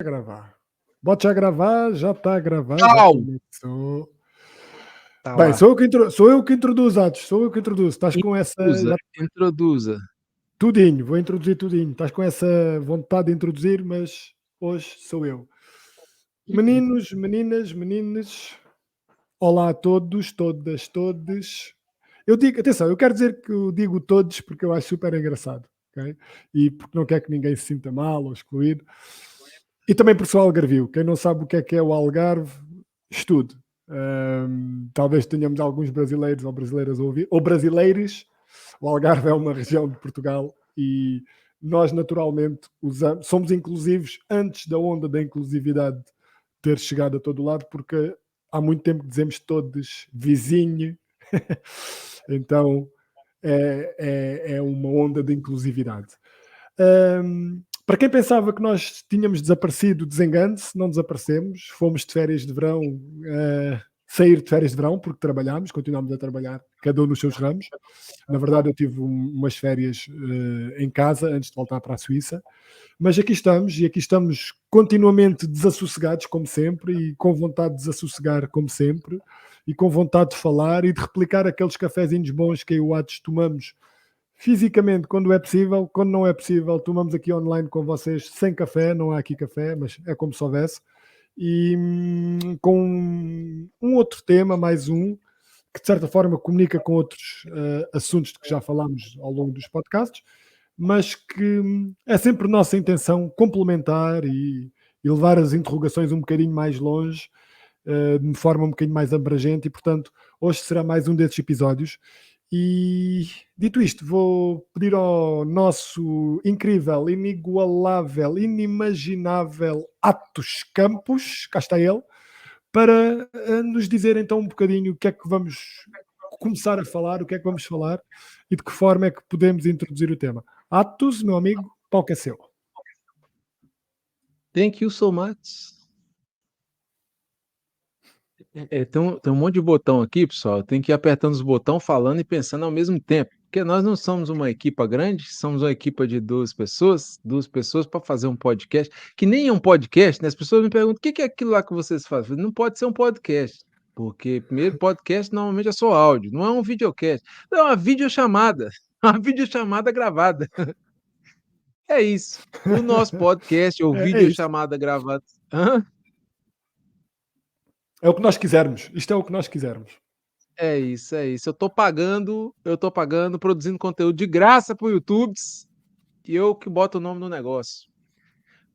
Gravar. Bote já gravar, já está a gravar, já Au! começou. Tá Bem, lá. sou eu que introduzo, Atos, sou eu que introduzo. Estás com essa. Introduza. Tudinho, vou introduzir tudinho. Estás com essa vontade de introduzir, mas hoje sou eu. Meninos, meninas, meninas, olá a todos, todas, todes. Eu digo, atenção, eu quero dizer que eu digo todos porque eu acho super engraçado, ok? E porque não quero que ninguém se sinta mal ou excluído. E também porque sou algarvio. Quem não sabe o que é o Algarve, estude. Talvez tenhamos alguns brasileiros ou brasileiras a ouvir, ou brasileiros. O Algarve é uma região de Portugal e nós naturalmente somos inclusivos antes da onda da inclusividade ter chegado a todo lado, porque há muito tempo que dizemos todos vizinho. Então é uma onda de inclusividade. Para quem pensava que nós tínhamos desaparecido, desengane-se, não desaparecemos. Fomos de férias de verão, sair de férias de verão, porque trabalhámos, continuámos a trabalhar, cada um nos seus ramos. Na verdade, eu tive umas férias em casa antes de voltar para a Suíça. Mas aqui estamos, e aqui estamos continuamente desassossegados, como sempre, e com vontade de desassossegar, como sempre, e com vontade de falar e de replicar aqueles cafezinhos bons que eu e o Atos tomamos fisicamente quando é possível. Quando não é possível, tomamos aqui online com vocês sem café, não há aqui café, mas é como se houvesse. E com um outro tema, mais um, que de certa forma comunica com outros assuntos de que já falámos ao longo dos podcasts, mas que é sempre nossa intenção complementar e levar as interrogações um bocadinho mais longe, de forma um bocadinho mais abrangente, e portanto hoje será mais um desses episódios. E dito isto, vou pedir ao nosso incrível, inigualável, inimaginável Atos Campos, cá está ele, para nos dizer então um bocadinho o que é que vamos começar a falar, o que é que vamos falar e de que forma é que podemos introduzir o tema. Atos, meu amigo, palco é seu. Thank you so much. Tem um monte de botão aqui, pessoal. Tem que ir apertando os botões, falando e pensando ao mesmo tempo. Porque nós não somos uma equipa grande, somos uma equipa de duas pessoas para fazer um podcast, que nem é um podcast, né? As pessoas me perguntam, o que é aquilo lá que vocês fazem? Eu falei, não pode ser um podcast, porque primeiro podcast normalmente é só áudio, não é um videocast, não, é uma videochamada, uma videochamada gravada. É isso. O nosso podcast ou É isso. videochamada gravada. Hã? É o que nós quisermos. Isto é o que nós quisermos. É isso, é isso. Eu tô pagando, produzindo conteúdo de graça para o YouTube e eu que boto o nome no negócio.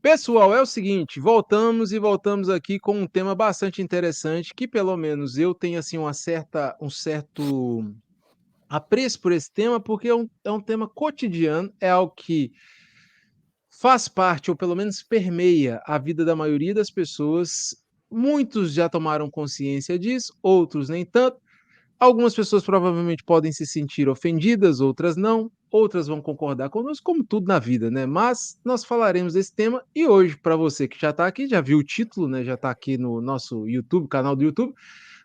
Pessoal, é o seguinte, voltamos aqui com um tema bastante interessante, que pelo menos eu tenho assim um certo apreço por esse tema, porque é um tema cotidiano, é algo que faz parte, ou pelo menos permeia a vida da maioria das pessoas. Muitos já tomaram consciência disso, outros nem tanto. Algumas pessoas provavelmente podem se sentir ofendidas, outras não, outras vão concordar conosco, como tudo na vida, né? Mas nós falaremos desse tema e hoje, para você que já está aqui, já viu o título, né? Já está aqui no nosso YouTube, canal do YouTube,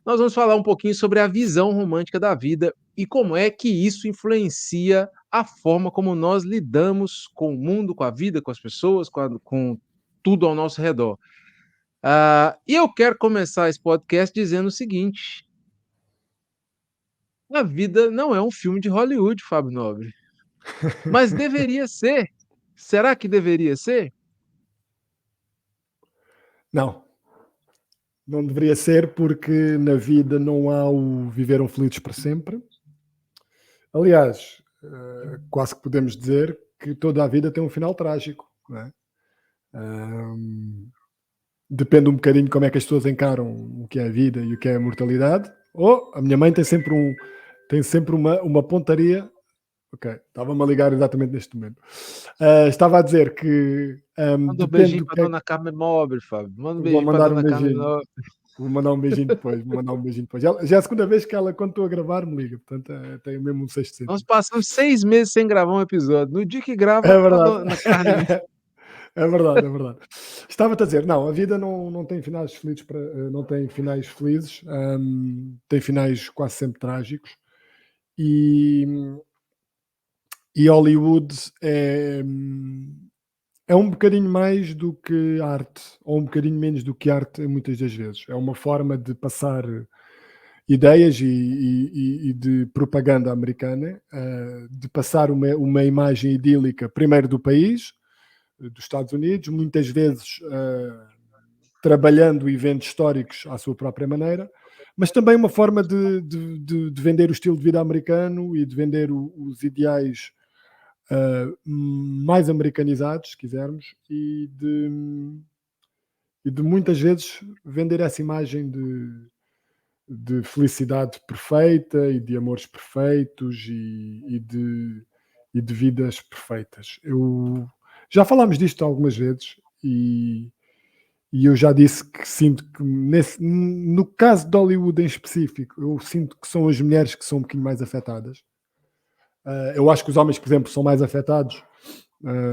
nós vamos falar um pouquinho sobre a visão romântica da vida e como é que isso influencia a forma como nós lidamos com o mundo, com a vida, com as pessoas, com tudo ao nosso redor. E eu quero começar esse podcast dizendo o seguinte: a vida não é um filme de Hollywood, Fábio Nobre, mas deveria ser. Será que deveria ser? Não, não deveria ser, porque na vida não há o viveram felizes para sempre. Aliás, quase que podemos dizer que toda a vida tem um final trágico, não é? Depende um bocadinho como é que as pessoas encaram o que é a vida e o que é a mortalidade. A minha mãe tem sempre uma pontaria. Ok, estava-me a ligar exatamente neste momento. Estava a dizer que Manda um depende beijinho do para que é que... Dona Carmen Nobre, Fábio. Manda um Vou beijinho para mandar um Dona Carmen beijinho. Nobre. Vou mandar um beijinho depois. Já é a segunda vez que ela, quando estou a gravar, me liga. Portanto, tem mesmo um sexto Nós sentido. passamos 6 meses sem gravar um episódio. No dia que grava, É a verdade. Dona Carmen. É verdade, é verdade. Estava-te a dizer, não, a vida não tem finais felizes, não tem finais felizes, tem finais quase sempre trágicos. E Hollywood é um bocadinho mais do que arte, ou um bocadinho menos do que arte muitas das vezes. É uma forma de passar ideias e de propaganda americana, de passar uma imagem idílica, primeiro do país, dos Estados Unidos, muitas vezes trabalhando eventos históricos à sua própria maneira, mas também uma forma de vender o estilo de vida americano e de vender os ideais mais americanizados, se quisermos, e de muitas vezes vender essa imagem de felicidade perfeita e de amores perfeitos e de vidas perfeitas. Já falámos disto algumas vezes e eu já disse que sinto que no caso de Hollywood em específico, eu sinto que são as mulheres que são um bocadinho mais afetadas. Eu acho que os homens, por exemplo, são mais afetados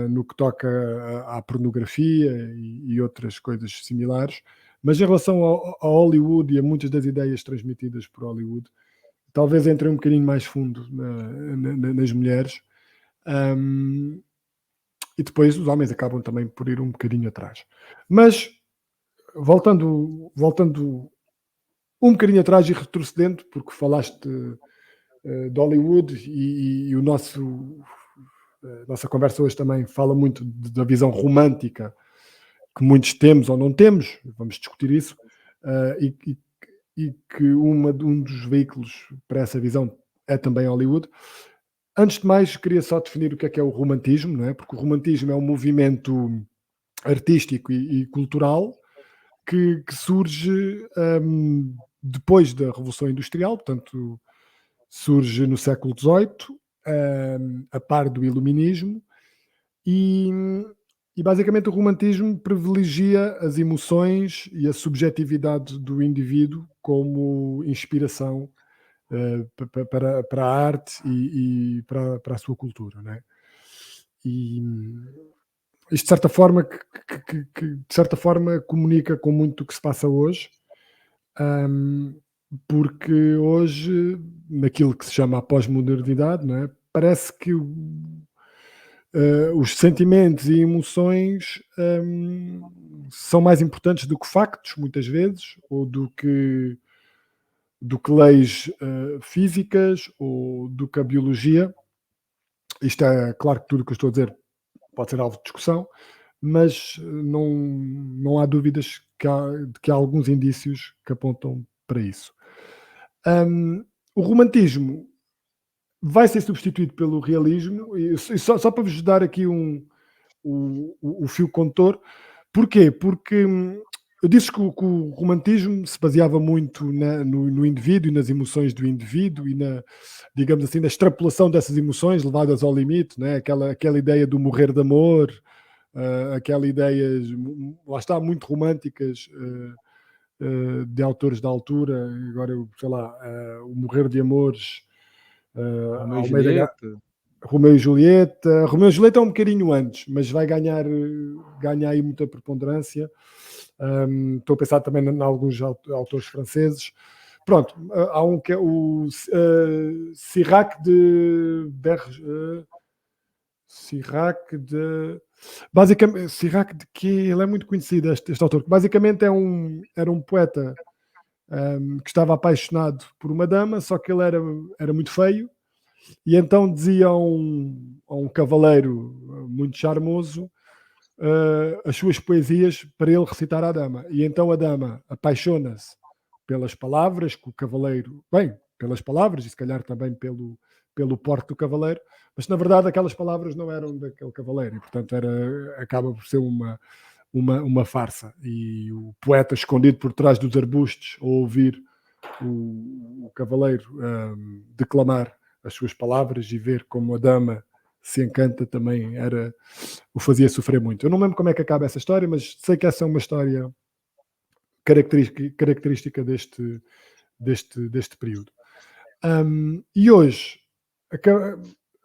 no que toca à pornografia e outras coisas similares, mas em relação ao Hollywood e a muitas das ideias transmitidas por Hollywood, talvez entre um bocadinho mais fundo nas mulheres, e depois os homens acabam também por ir um bocadinho atrás. Mas voltando um bocadinho atrás e retrocedendo, porque falaste de Hollywood e a nossa conversa hoje também fala muito da visão romântica que muitos temos ou não temos, vamos discutir isso, e que um dos veículos para essa visão é também Hollywood. Antes de mais, queria só definir o que é o romantismo, não é? Porque o romantismo é um movimento artístico e cultural que surge depois da Revolução Industrial, portanto, surge no século XVIII, a par do Iluminismo, e basicamente o romantismo privilegia as emoções e a subjetividade do indivíduo como inspiração para a arte e para a sua cultura, não é? E isto de certa forma de certa forma comunica com muito do que se passa hoje, porque hoje, naquilo que se chama a pós-modernidade, não é? Parece que os sentimentos e emoções são mais importantes do que factos, muitas vezes, ou do que leis físicas, ou do que a biologia. Isto é claro que tudo o que eu estou a dizer pode ser alvo de discussão, mas não há dúvidas de que há alguns indícios que apontam para isso. O romantismo vai ser substituído pelo realismo, e só para vos dar aqui o fio condutor. Porquê? Porque eu disse que o romantismo se baseava muito no indivíduo e nas emoções do indivíduo e digamos assim, na extrapolação dessas emoções levadas ao limite, né? Aquela ideia do morrer de amor, aquela ideias, lá está, muito românticas, de autores da altura. Agora, sei lá, o morrer de amores, Romeu e Almeida, Julieta. Romeu e Julieta. Romeu e Julieta é um bocadinho antes, mas vai ganha aí muita preponderância. Estou a pensar também em alguns autores franceses. Pronto, há um que é o Sirac de Sirac de... Basicamente, Sirac de que ele é muito conhecido, este autor, que basicamente era um poeta que estava apaixonado por uma dama, só que ele era muito feio, e então dizia a um cavaleiro muito charmoso as suas poesias para ele recitar à dama. E então a dama apaixona-se pelas palavras que o cavaleiro... Bem, pelas palavras e se calhar também pelo porte do cavaleiro, mas na verdade aquelas palavras não eram daquele cavaleiro e portanto acaba por ser uma farsa. E o poeta escondido por trás dos arbustos a ouvir o cavaleiro declamar as suas palavras e ver como a dama se encanta também o fazia sofrer muito. Eu não lembro como é que acaba essa história, mas sei que essa é uma história característica deste período. E hoje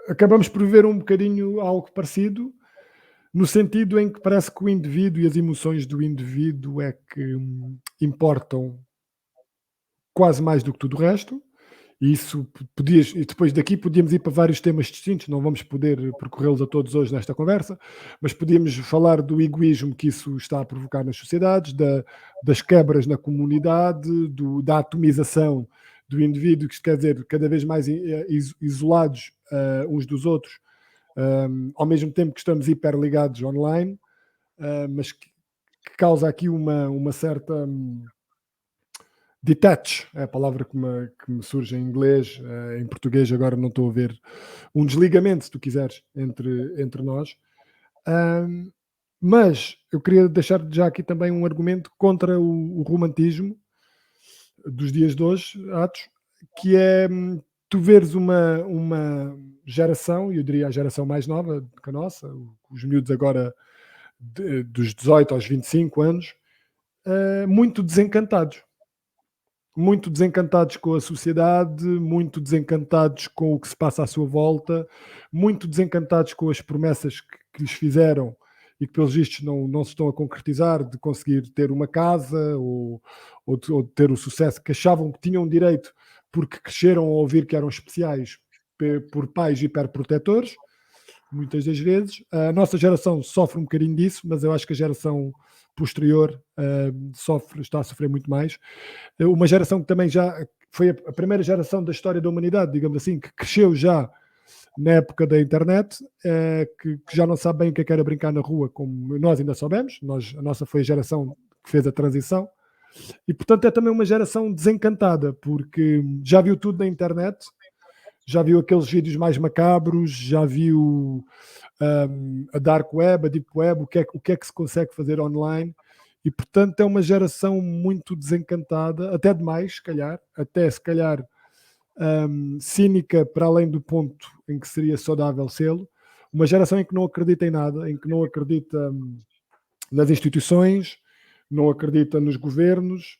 acabamos por ver um bocadinho algo parecido, no sentido em que parece que o indivíduo e as emoções do indivíduo é que importam quase mais do que tudo o resto, E isso podias, e depois daqui podíamos ir para vários temas distintos, não vamos poder percorrê-los a todos hoje nesta conversa, mas podíamos falar do egoísmo que isso está a provocar nas sociedades, das quebras na comunidade, da atomização do indivíduo, que quer dizer, cada vez mais isolados uns dos outros, ao mesmo tempo que estamos hiperligados online, mas que causa aqui uma certa detach, é a palavra que me surge em inglês, em português agora não estou a ver, um desligamento, se tu quiseres, entre nós. Ahm, mas eu queria deixar já aqui também um argumento contra o romantismo dos dias de hoje, Atos, que é tu veres uma geração, eu diria a geração mais nova que a nossa, os miúdos agora dos 18 aos 25 anos, muito desencantados. Muito desencantados com a sociedade, muito desencantados com o que se passa à sua volta, muito desencantados com as promessas que lhes fizeram e que, pelos vistos, não se estão a concretizar, de conseguir ter uma casa ou de ter o sucesso que achavam que tinham direito porque cresceram a ouvir que eram especiais por pais hiperprotetores, muitas das vezes. A nossa geração sofre um bocadinho disso, mas eu acho que a geração posterior está a sofrer muito mais. Uma geração que também já foi a primeira geração da história da humanidade, digamos assim, que cresceu já na época da internet, que já não sabe bem o que era brincar na rua, como nós ainda soubemos. A nossa foi a geração que fez a transição. E, portanto, é também uma geração desencantada, porque já viu tudo na internet, já viu aqueles vídeos mais macabros, já viu a dark web, a deep web, o que é que se consegue fazer online. E, portanto, é uma geração muito desencantada, até demais, se calhar cínica para além do ponto em que seria saudável sê-lo. Uma geração em que não acredita em nada, em que não acredita nas instituições, não acredita nos governos.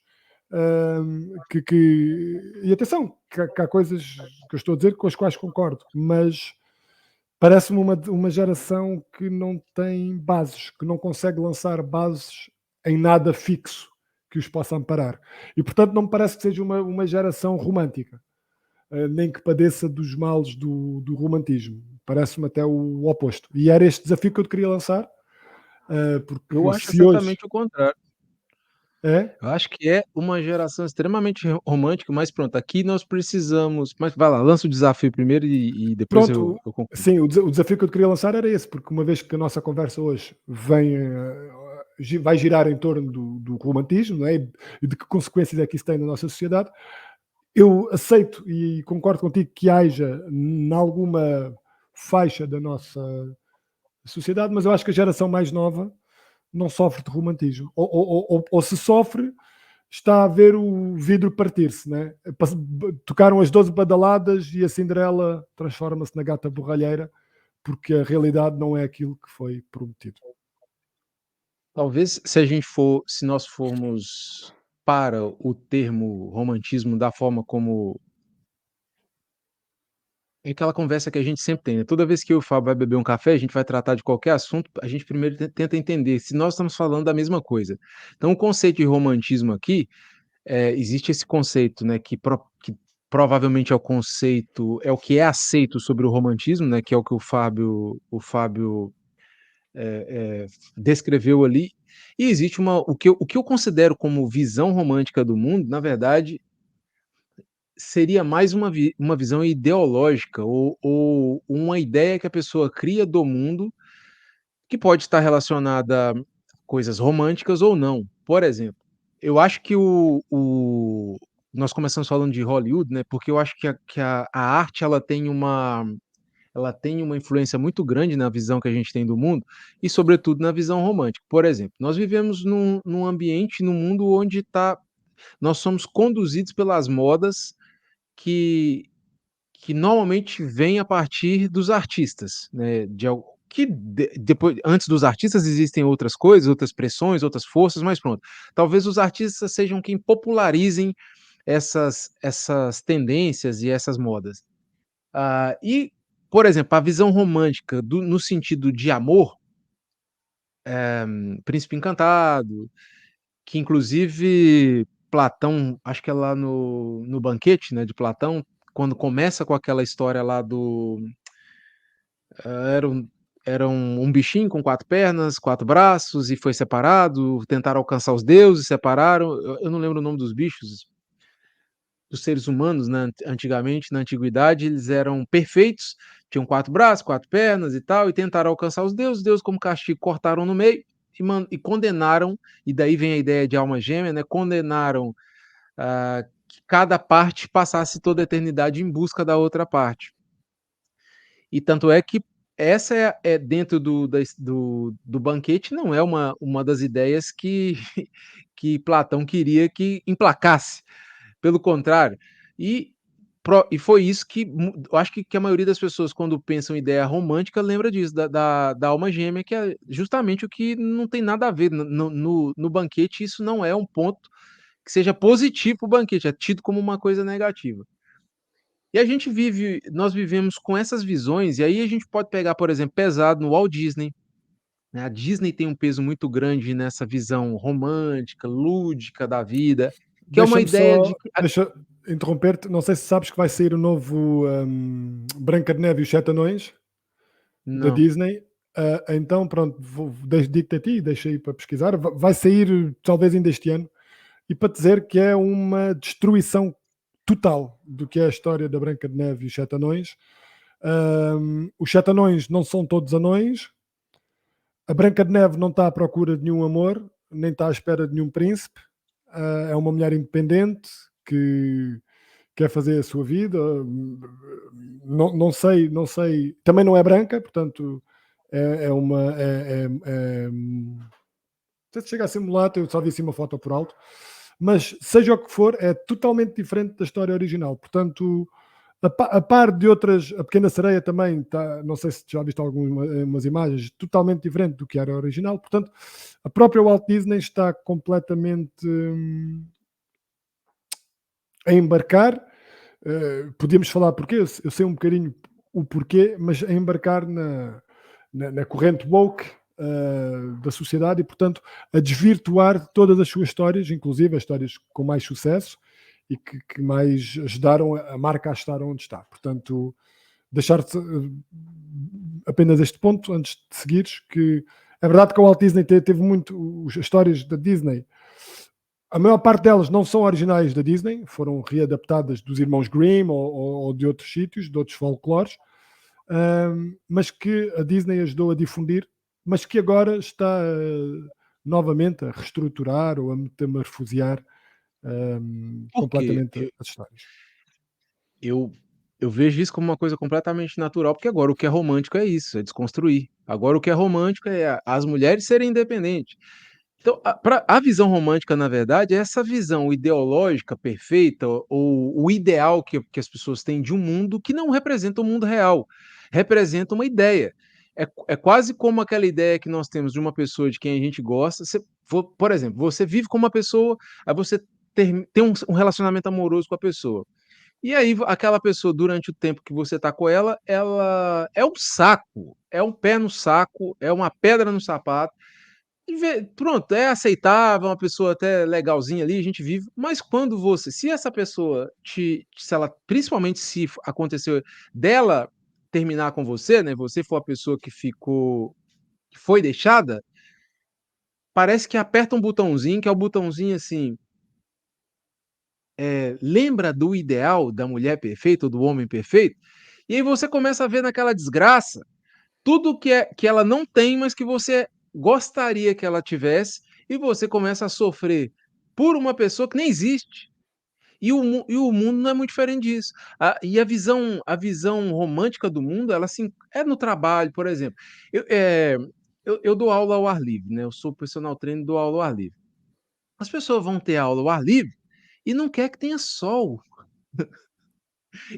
E atenção, que há coisas que eu estou a dizer com as quais concordo, mas parece-me uma geração que não tem bases, que não consegue lançar bases em nada fixo que os possa amparar. E, portanto, não me parece que seja uma geração romântica, nem que padeça dos males do romantismo. Parece-me até o oposto. E era este desafio que eu te queria lançar, Eu porque acho se hoje exatamente o contrário. é, Eu acho que é uma geração extremamente romântica, mas pronto, aqui nós precisamos, mas vai lá, lança o desafio primeiro e depois eu pronto, eu concluo. sim, o desafio que eu te queria lançar era esse, porque uma vez que a nossa conversa hoje vai girar em torno do romantismo, não é? E de que consequências é que isso tem na nossa sociedade, eu aceito e concordo contigo que haja em alguma faixa da nossa sociedade, mas eu acho que a geração mais nova não sofre de romantismo. Ou se sofre, está a ver o vidro partir-se, né? Tocaram as 12 badaladas e a Cinderela transforma-se na gata borralheira, porque a realidade não é aquilo que foi prometido. Talvez se nós formos para o termo romantismo da forma como é aquela conversa que a gente sempre tem, né, toda vez que eu e o Fábio vai beber um café, a gente vai tratar de qualquer assunto, a gente primeiro tenta entender se nós estamos falando da mesma coisa. Então o conceito de romantismo aqui, existe esse conceito, né, que provavelmente é o que é aceito sobre o romantismo, né, que é o que o Fábio descreveu ali, e existe o que eu considero como visão romântica do mundo, na verdade, seria mais uma visão ideológica ou uma ideia que a pessoa cria do mundo, que pode estar relacionada a coisas românticas ou não. Por exemplo, eu acho que nós começamos falando de Hollywood, né, porque eu acho que a arte ela tem uma influência muito grande na visão que a gente tem do mundo e, sobretudo, na visão romântica. Por exemplo, nós vivemos num ambiente, num mundo onde nós somos conduzidos pelas modas que que normalmente vêm a partir dos artistas, né, que depois antes dos artistas existem outras coisas, outras pressões, outras forças, mas pronto. Talvez os artistas sejam quem popularizem essas tendências e essas modas. E, por exemplo, a visão romântica no sentido de amor, Príncipe Encantado, que inclusive Platão, acho que é lá no Banquete, né, de Platão, quando começa com aquela história lá do era um bichinho com 4 pernas, 4 braços e foi separado, tentaram alcançar os deuses, separaram. Eu não lembro o nome dos bichos, dos seres humanos, né, antigamente, na antiguidade, eles eram perfeitos, tinham 4 braços, 4 pernas e tal, e tentaram alcançar os deuses, como castigo, cortaram no meio e condenaram, e daí vem a ideia de alma gêmea, né, condenaram, que cada parte passasse toda a eternidade em busca da outra parte. E tanto é que essa é dentro do banquete, não é uma das ideias que que Platão queria que emplacasse. Pelo contrário, e e foi isso que eu acho que a maioria das pessoas quando pensam em ideia romântica lembra disso, da alma gêmea, que é justamente o que não tem nada a ver, no banquete isso não é um ponto que seja positivo para o banquete, é tido como uma coisa negativa. E nós vivemos com essas visões, e aí a gente pode pegar, por exemplo, pesado no Walt Disney, né, a Disney tem um peso muito grande nessa visão romântica, lúdica da vida, que é uma Deixa-me ideia de só que deixa interromper-te, não sei se sabes que vai sair o novo, Branca de Neve e os 7 Anões, da não. Disney. Então pronto, digo-te a ti, deixa aí para pesquisar, vai sair talvez ainda este ano, e para te dizer que é uma destruição total do que é a história da Branca de Neve e os 7 Anões. Os 7 Anões não são todos anões, a Branca de Neve não está à procura de nenhum amor, nem está à espera de nenhum príncipe. É uma mulher independente que quer fazer a sua vida. Não sei, não sei. Também não é branca, portanto, é uma. Não sei se chega a ser mulata, eu só vi assim uma foto por alto. Mas seja o que for, é totalmente diferente da história original. Portanto, a par de outras, a Pequena Sereia também está, não sei se já viste algumas imagens, totalmente diferente do que era original. Portanto, a própria Walt Disney está completamente a embarcar. Podíamos falar porquê, eu sei um bocadinho o porquê, mas a embarcar na corrente woke da sociedade e, portanto, a desvirtuar todas as suas histórias, inclusive as histórias com mais sucesso e que mais ajudaram a marca a estar onde está. Portanto, deixar-te apenas este ponto antes de seguires, que é verdade que a Walt Disney teve muito, as histórias da Disney, a maior parte delas não são originais da Disney, foram readaptadas dos irmãos Grimm ou de outros sítios, de outros folclores, mas que a Disney ajudou a difundir, mas que agora está novamente a reestruturar ou a metamorfosear Por quê? completamente as histórias. Eu eu vejo isso como uma coisa completamente natural, porque agora o que é romântico é isso, é desconstruir. Agora o que é romântico é as mulheres serem independentes. Então, a visão romântica, na verdade, é essa visão ideológica perfeita, ou o ideal que as pessoas têm de um mundo que não representa o mundo real, representa uma ideia. É quase como aquela ideia que nós temos de uma pessoa de quem a gente gosta. Por exemplo, você vive com uma pessoa, aí você tem um relacionamento amoroso com a pessoa. E aí, aquela pessoa, durante o tempo que você está com ela, ela é um saco, é um pé no saco, é uma pedra no sapato. Pronto, é aceitável, uma pessoa até legalzinha ali, a gente vive, mas quando se essa pessoa se ela, principalmente se aconteceu dela terminar com você, né, você for a pessoa que foi deixada, parece que aperta um botãozinho, que é o botãozinho assim, lembra do ideal da mulher perfeita ou do homem perfeito? E aí você começa a ver naquela desgraça tudo que ela não tem, mas que você gostaria que ela tivesse, e você começa a sofrer por uma pessoa que nem existe. E o mundo não é muito diferente disso. E a visão romântica do mundo, ela assim, é no trabalho, por exemplo. Eu dou aula ao ar livre, né? Eu sou personal trainer e dou aula ao ar livre. As pessoas vão ter aula ao ar livre e não quer que tenha sol.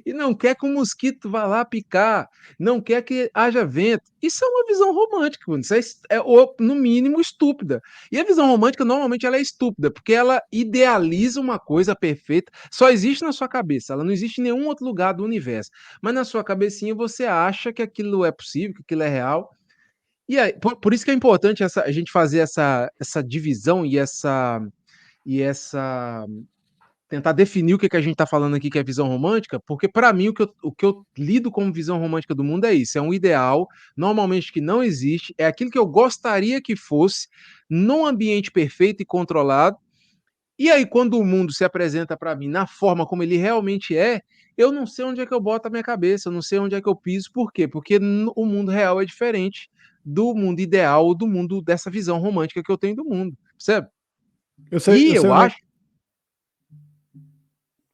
E não quer que o mosquito vá lá picar, não quer que haja vento. Isso é uma visão romântica, mano. Isso ou, no mínimo, estúpida. E a visão romântica, normalmente, ela é estúpida, porque ela idealiza uma coisa perfeita, só existe na sua cabeça, ela não existe em nenhum outro lugar do universo. Mas na sua cabecinha você acha que aquilo é possível, que aquilo é real. E aí, por isso que é importante a gente fazer essa divisão e essa tentar definir o que a gente está falando aqui, que é visão romântica, porque para mim o que eu lido como visão romântica do mundo é isso, é um ideal, normalmente que não existe, é aquilo que eu gostaria que fosse, num ambiente perfeito e controlado, e aí quando o mundo se apresenta para mim na forma como ele realmente é, eu não sei onde é que eu boto a minha cabeça, eu não sei onde é que eu piso, por quê? Porque o mundo real é diferente do mundo ideal, do mundo dessa visão romântica que eu tenho do mundo, percebe? E eu sei eu onde é acho que.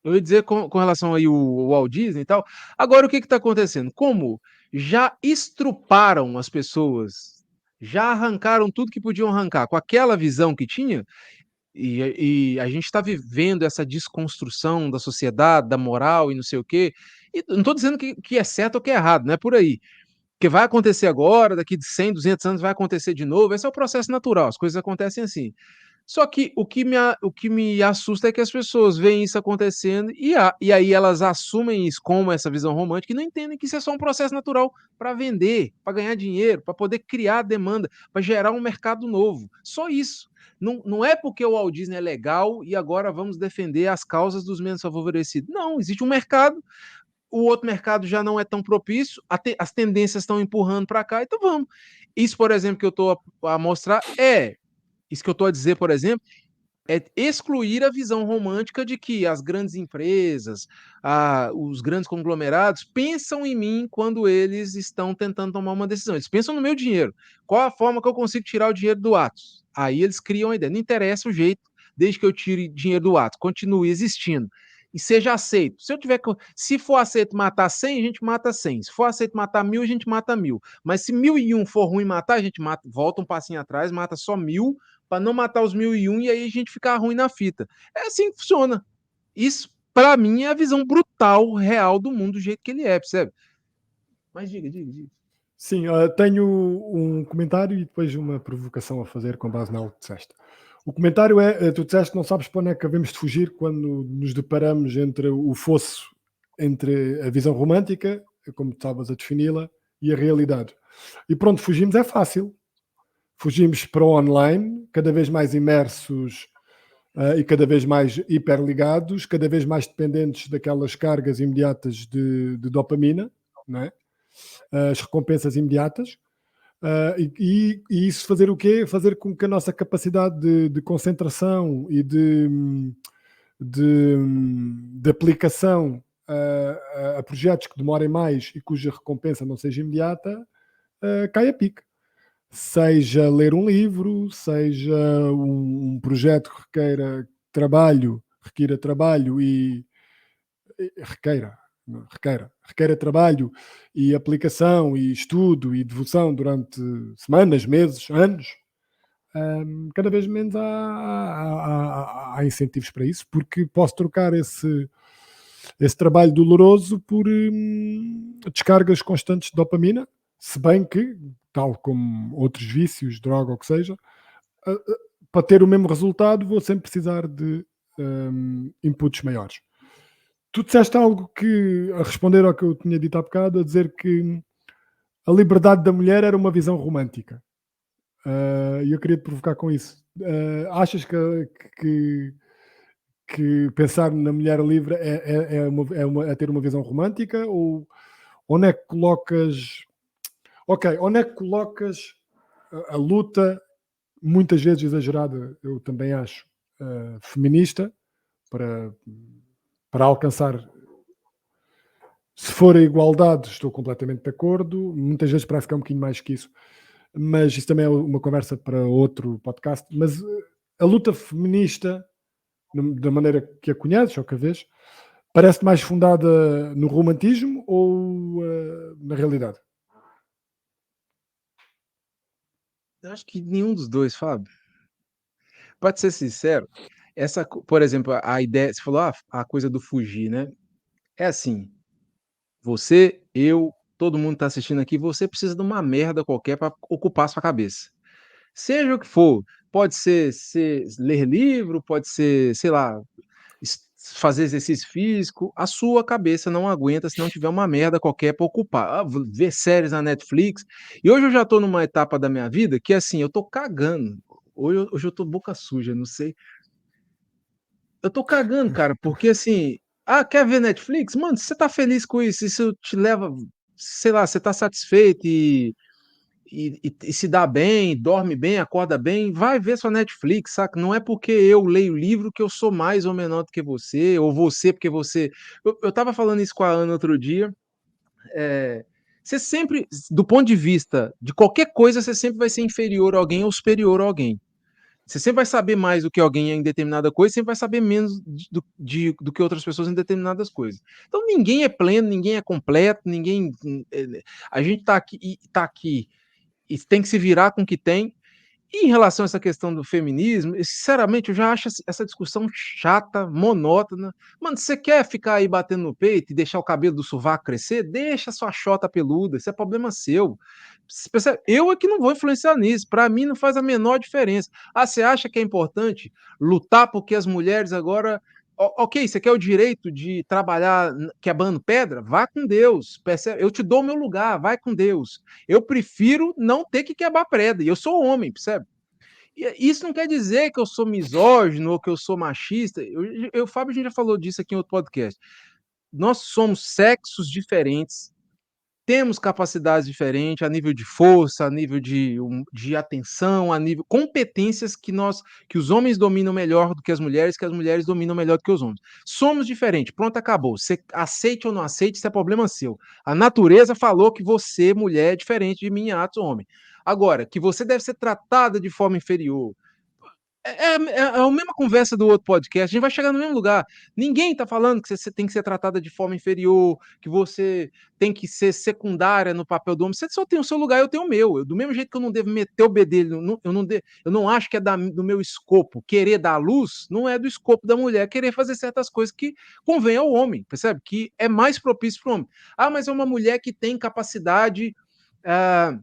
Eu ia dizer com relação aí o Walt Disney e tal. Agora o que está acontecendo? Como já estruparam as pessoas, já arrancaram tudo que podiam arrancar com aquela visão que tinha, e a gente está vivendo essa desconstrução da sociedade, da moral e não sei o quê. E não estou dizendo que é certo ou que é errado, não é por aí. Porque vai acontecer agora, daqui de 100, 200 anos vai acontecer de novo. Esse é o processo natural, as coisas acontecem assim. Só que o que me assusta é que as pessoas veem isso acontecendo e aí elas assumem isso como essa visão romântica e não entendem que isso é só um processo natural para vender, para ganhar dinheiro, para poder criar demanda, para gerar um mercado novo. Só isso. Não é porque o Walt Disney é legal e agora vamos defender as causas dos menos favorecidos. Não, existe um mercado, o outro mercado já não é tão propício, as tendências estão empurrando para cá, então vamos. Isso, por exemplo, que eu estou a mostrar isso que eu estou a dizer, por exemplo, é excluir a visão romântica de que as grandes empresas, os grandes conglomerados pensam em mim quando eles estão tentando tomar uma decisão. Eles pensam no meu dinheiro. Qual a forma que eu consigo tirar o dinheiro do Atos? Aí eles criam a ideia. Não interessa o jeito, desde que eu tire dinheiro do Atos, continue existindo. E seja aceito. Se for aceito matar 100, a gente mata 100. Se for aceito matar 1000, a gente mata 1000. Mas se 1001 for ruim matar, a gente mata, volta um passinho atrás, mata só 1000 para não matar os 1001 e aí a gente ficar ruim na fita. É assim que funciona. Isso, para mim, é a visão brutal, real do mundo do jeito que ele é, percebe? Mas diga. Sim, tenho um comentário e depois uma provocação a fazer com base na que disseste. O comentário é: tu disseste que não sabes para onde é que havemos de fugir quando nos deparamos entre o fosso entre a visão romântica, como tu estavas a defini-la, e a realidade. E pronto, fugimos é fácil. Fugimos para o online, cada vez mais imersos e cada vez mais hiperligados, cada vez mais dependentes daquelas cargas imediatas de dopamina, não é? As recompensas imediatas. E isso fazer o quê? Fazer com que a nossa capacidade de concentração e de aplicação a projetos que demorem mais e cuja recompensa não seja imediata caia a pique. Seja ler um livro, seja um projeto que requeira trabalho e requeira trabalho e aplicação e estudo e devoção durante semanas, meses, anos. Cada vez menos há incentivos para isso, porque posso trocar esse trabalho doloroso por descargas constantes de dopamina, se bem que, tal como outros vícios, droga ou o que seja, para ter o mesmo resultado vou sempre precisar de inputs maiores. Tu disseste algo que, a responder ao que eu tinha dito há bocado, a dizer que a liberdade da mulher era uma visão romântica. E eu queria te provocar com isso. Achas que, que pensar na mulher livre é ter uma visão romântica? Ou onde é que colocas. Ok, onde é que colocas a luta, muitas vezes exagerada, eu também acho, feminista, para, para alcançar. Se for a igualdade, estou completamente de acordo. Muitas vezes parece que é um bocadinho mais que isso. Mas isso também é uma conversa para outro podcast. Mas a luta feminista, da maneira que a conheces ou que a vês, parece mais fundada no romantismo ou na realidade? Eu acho que nenhum dos dois, Fábio. Pode ser sincero, por exemplo, a ideia, você falou, a coisa do fugir, né? É assim, você, eu, todo mundo está assistindo aqui, você precisa de uma merda qualquer para ocupar sua cabeça. Seja o que for, pode ser ler livro, pode ser, sei lá, fazer exercício físico, a sua cabeça não aguenta se não tiver uma merda qualquer para ocupar. Ver séries na Netflix. E hoje eu já tô numa etapa da minha vida que assim, eu tô cagando. Hoje eu tô boca suja, não sei. eu tô cagando, cara, porque assim, quer ver Netflix? Mano, se você tá feliz com isso te leva, sei lá, você tá satisfeito e se dá bem, dorme bem, acorda bem, vai ver sua Netflix, saca? Não é porque eu leio livro que eu sou mais ou menor do que você, ou você porque você. Eu tava falando isso com a Ana outro dia. Você sempre, do ponto de vista de qualquer coisa, você sempre vai ser inferior a alguém ou superior a alguém. Você sempre vai saber mais do que alguém em determinada coisa, sempre vai saber menos do que outras pessoas em determinadas coisas. Então ninguém é pleno, ninguém é completo, ninguém. A gente tá aqui e tem que se virar com o que tem. E em relação a essa questão do feminismo, sinceramente, eu já acho essa discussão chata, monótona. Mano, você quer ficar aí batendo no peito e deixar o cabelo do sovaco crescer? Deixa sua chota peluda, isso é problema seu. Eu é que não vou influenciar nisso, para mim não faz a menor diferença. Você acha que é importante lutar porque as mulheres agora. Ok, você quer o direito de trabalhar quebrando pedra? Vá com Deus. Percebe? Eu te dou o meu lugar, vai com Deus. Eu prefiro não ter que quebrar pedra. E eu sou homem, percebe? E isso não quer dizer que eu sou misógino ou que eu sou machista. O Fábio, a gente já falou disso aqui em outro podcast. Nós somos sexos diferentes, temos capacidades diferentes a nível de força, a nível de atenção, a nível competências que os homens dominam melhor do que as mulheres dominam melhor do que os homens. Somos diferentes, pronto, acabou. Você aceite ou não aceite, isso é problema seu. A natureza falou que você, mulher, é diferente de mim, atos, homem. Agora, que você deve ser tratada de forma inferior, é a mesma conversa do outro podcast, a gente vai chegar no mesmo lugar. Ninguém está falando que você tem que ser tratada de forma inferior, que você tem que ser secundária no papel do homem. Você só tem o seu lugar, eu tenho o meu. Do mesmo jeito que eu não devo meter o bedelho, eu não acho que é do meu escopo querer dar luz, não é do escopo da mulher querer fazer certas coisas que convém ao homem, percebe? Que é mais propício para o homem. Mas é uma mulher que tem capacidade. Ah,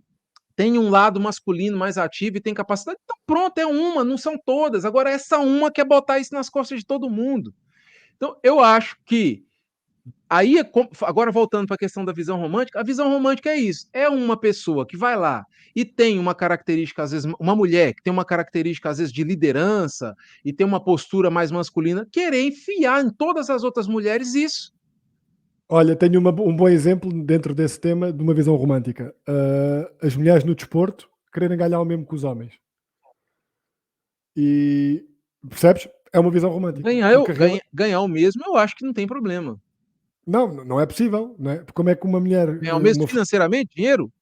tem um lado masculino mais ativo e tem capacidade. Então, pronto, é uma, não são todas. Agora, essa uma quer botar isso nas costas de todo mundo. Então, eu acho que. Aí, agora voltando para a questão da visão romântica, a visão romântica é isso: é uma pessoa que vai lá e tem uma característica, às vezes, uma mulher que tem uma característica, às vezes, de liderança e tem uma postura mais masculina, querer enfiar em todas as outras mulheres isso. Olha, tenho um bom exemplo dentro desse tema de uma visão romântica. As mulheres no desporto quererem ganhar o mesmo que os homens. E percebes? É uma visão romântica. Porque Ganhar o mesmo, eu acho que não tem problema. não é possível, não é? Como é que uma mulher. Ganhar o mesmo financeiramente, dinheiro?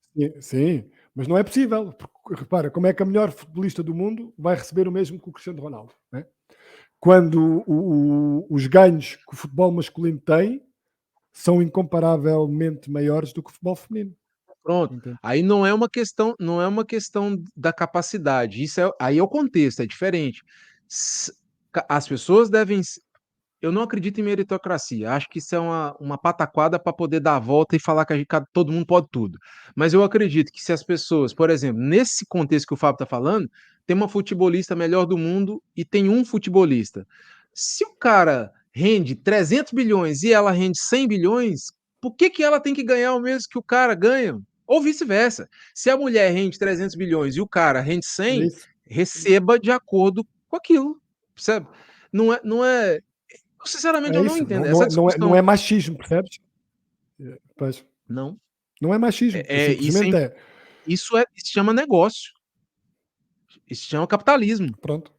Sim, mas não é possível. Porque, repara, como é que a melhor futebolista do mundo vai receber o mesmo que o Cristiano Ronaldo? Né? Quando os ganhos que o futebol masculino tem são incomparavelmente maiores do que o futebol feminino. Pronto. Entende? Aí não é uma questão da capacidade. Aí é o contexto, é diferente. As pessoas devem. Eu não acredito em meritocracia. Acho que isso é uma pataquada para poder dar a volta e falar que todo mundo pode tudo. Mas eu acredito que se as pessoas, por exemplo, nesse contexto que o Fábio está falando, tem uma futebolista melhor do mundo e tem um futebolista. Se o cara rende 300 bilhões e ela rende 100 bilhões, por que ela tem que ganhar o mesmo que o cara ganha? Ou vice-versa. Se a mulher rende 300 bilhões e o cara rende É 100, isso. receba de acordo com aquilo. Percebe? Não é. Sinceramente, É eu não isso. entendo. Essa Não é discussão. machismo, percebes? Pois. Não. Não é machismo. Simplesmente é. Isso chama negócio. Isso chama capitalismo. Pronto.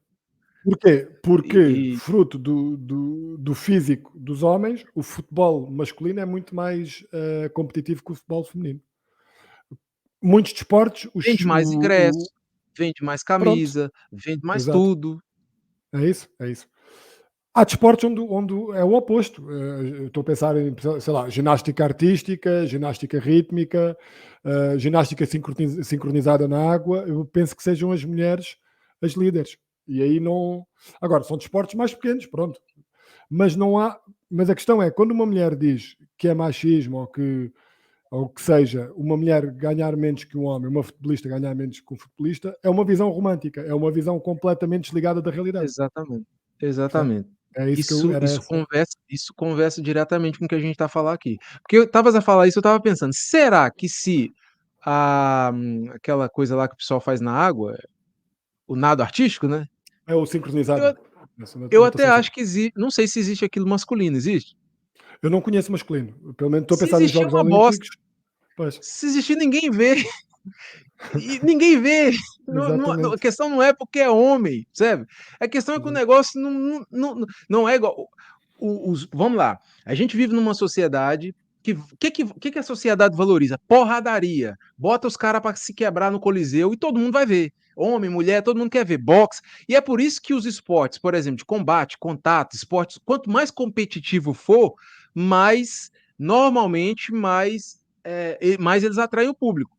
Porquê? Porque, E fruto do físico dos homens, o futebol masculino é muito mais competitivo que o futebol feminino. Muitos desportos, vende mais ingresso, vende mais pronto, camisa, vende mais exato. tudo. É isso, é isso. Há desportos onde é o oposto. Estou a pensar em, sei lá, ginástica artística, ginástica rítmica, ginástica sincronizada na água. Eu penso que sejam as mulheres as líderes. E aí não. Agora, são desportos mais pequenos, pronto. Mas não há. Mas a questão é, quando uma mulher diz que é machismo ou que seja uma mulher ganhar menos que um homem, uma futebolista ganhar menos que um futebolista, é uma visão romântica, é uma visão completamente desligada da realidade. Exatamente. Percebe? Exatamente. É isso que eu era essa. Isso conversa diretamente com o que a gente está falando aqui. Porque eu estava a falar isso, eu estava pensando, será que se aquela coisa lá que o pessoal faz na água, o nado artístico, né? É o sincronizado. Eu até natação acho feminina. que existe, não sei se existe aquilo masculino, existe? Eu não conheço masculino. Pelo menos estou a Se pensar nos existir é Jogos uma bosta, Olímpicos. Pois, se existir ninguém vê, e ninguém vê. A exatamente. questão não é porque é homem, sabe? A questão é que o Exato. negócio não é igual. Vamos lá, a gente vive numa sociedade que a sociedade valoriza? Porradaria. Bota os caras para se quebrar no Coliseu e todo mundo vai ver. Homem, mulher, todo mundo quer ver boxe. E é por isso que os esportes, por exemplo, de combate, contato, esportes, quanto mais competitivo for, mais normalmente mais eles atraem o público.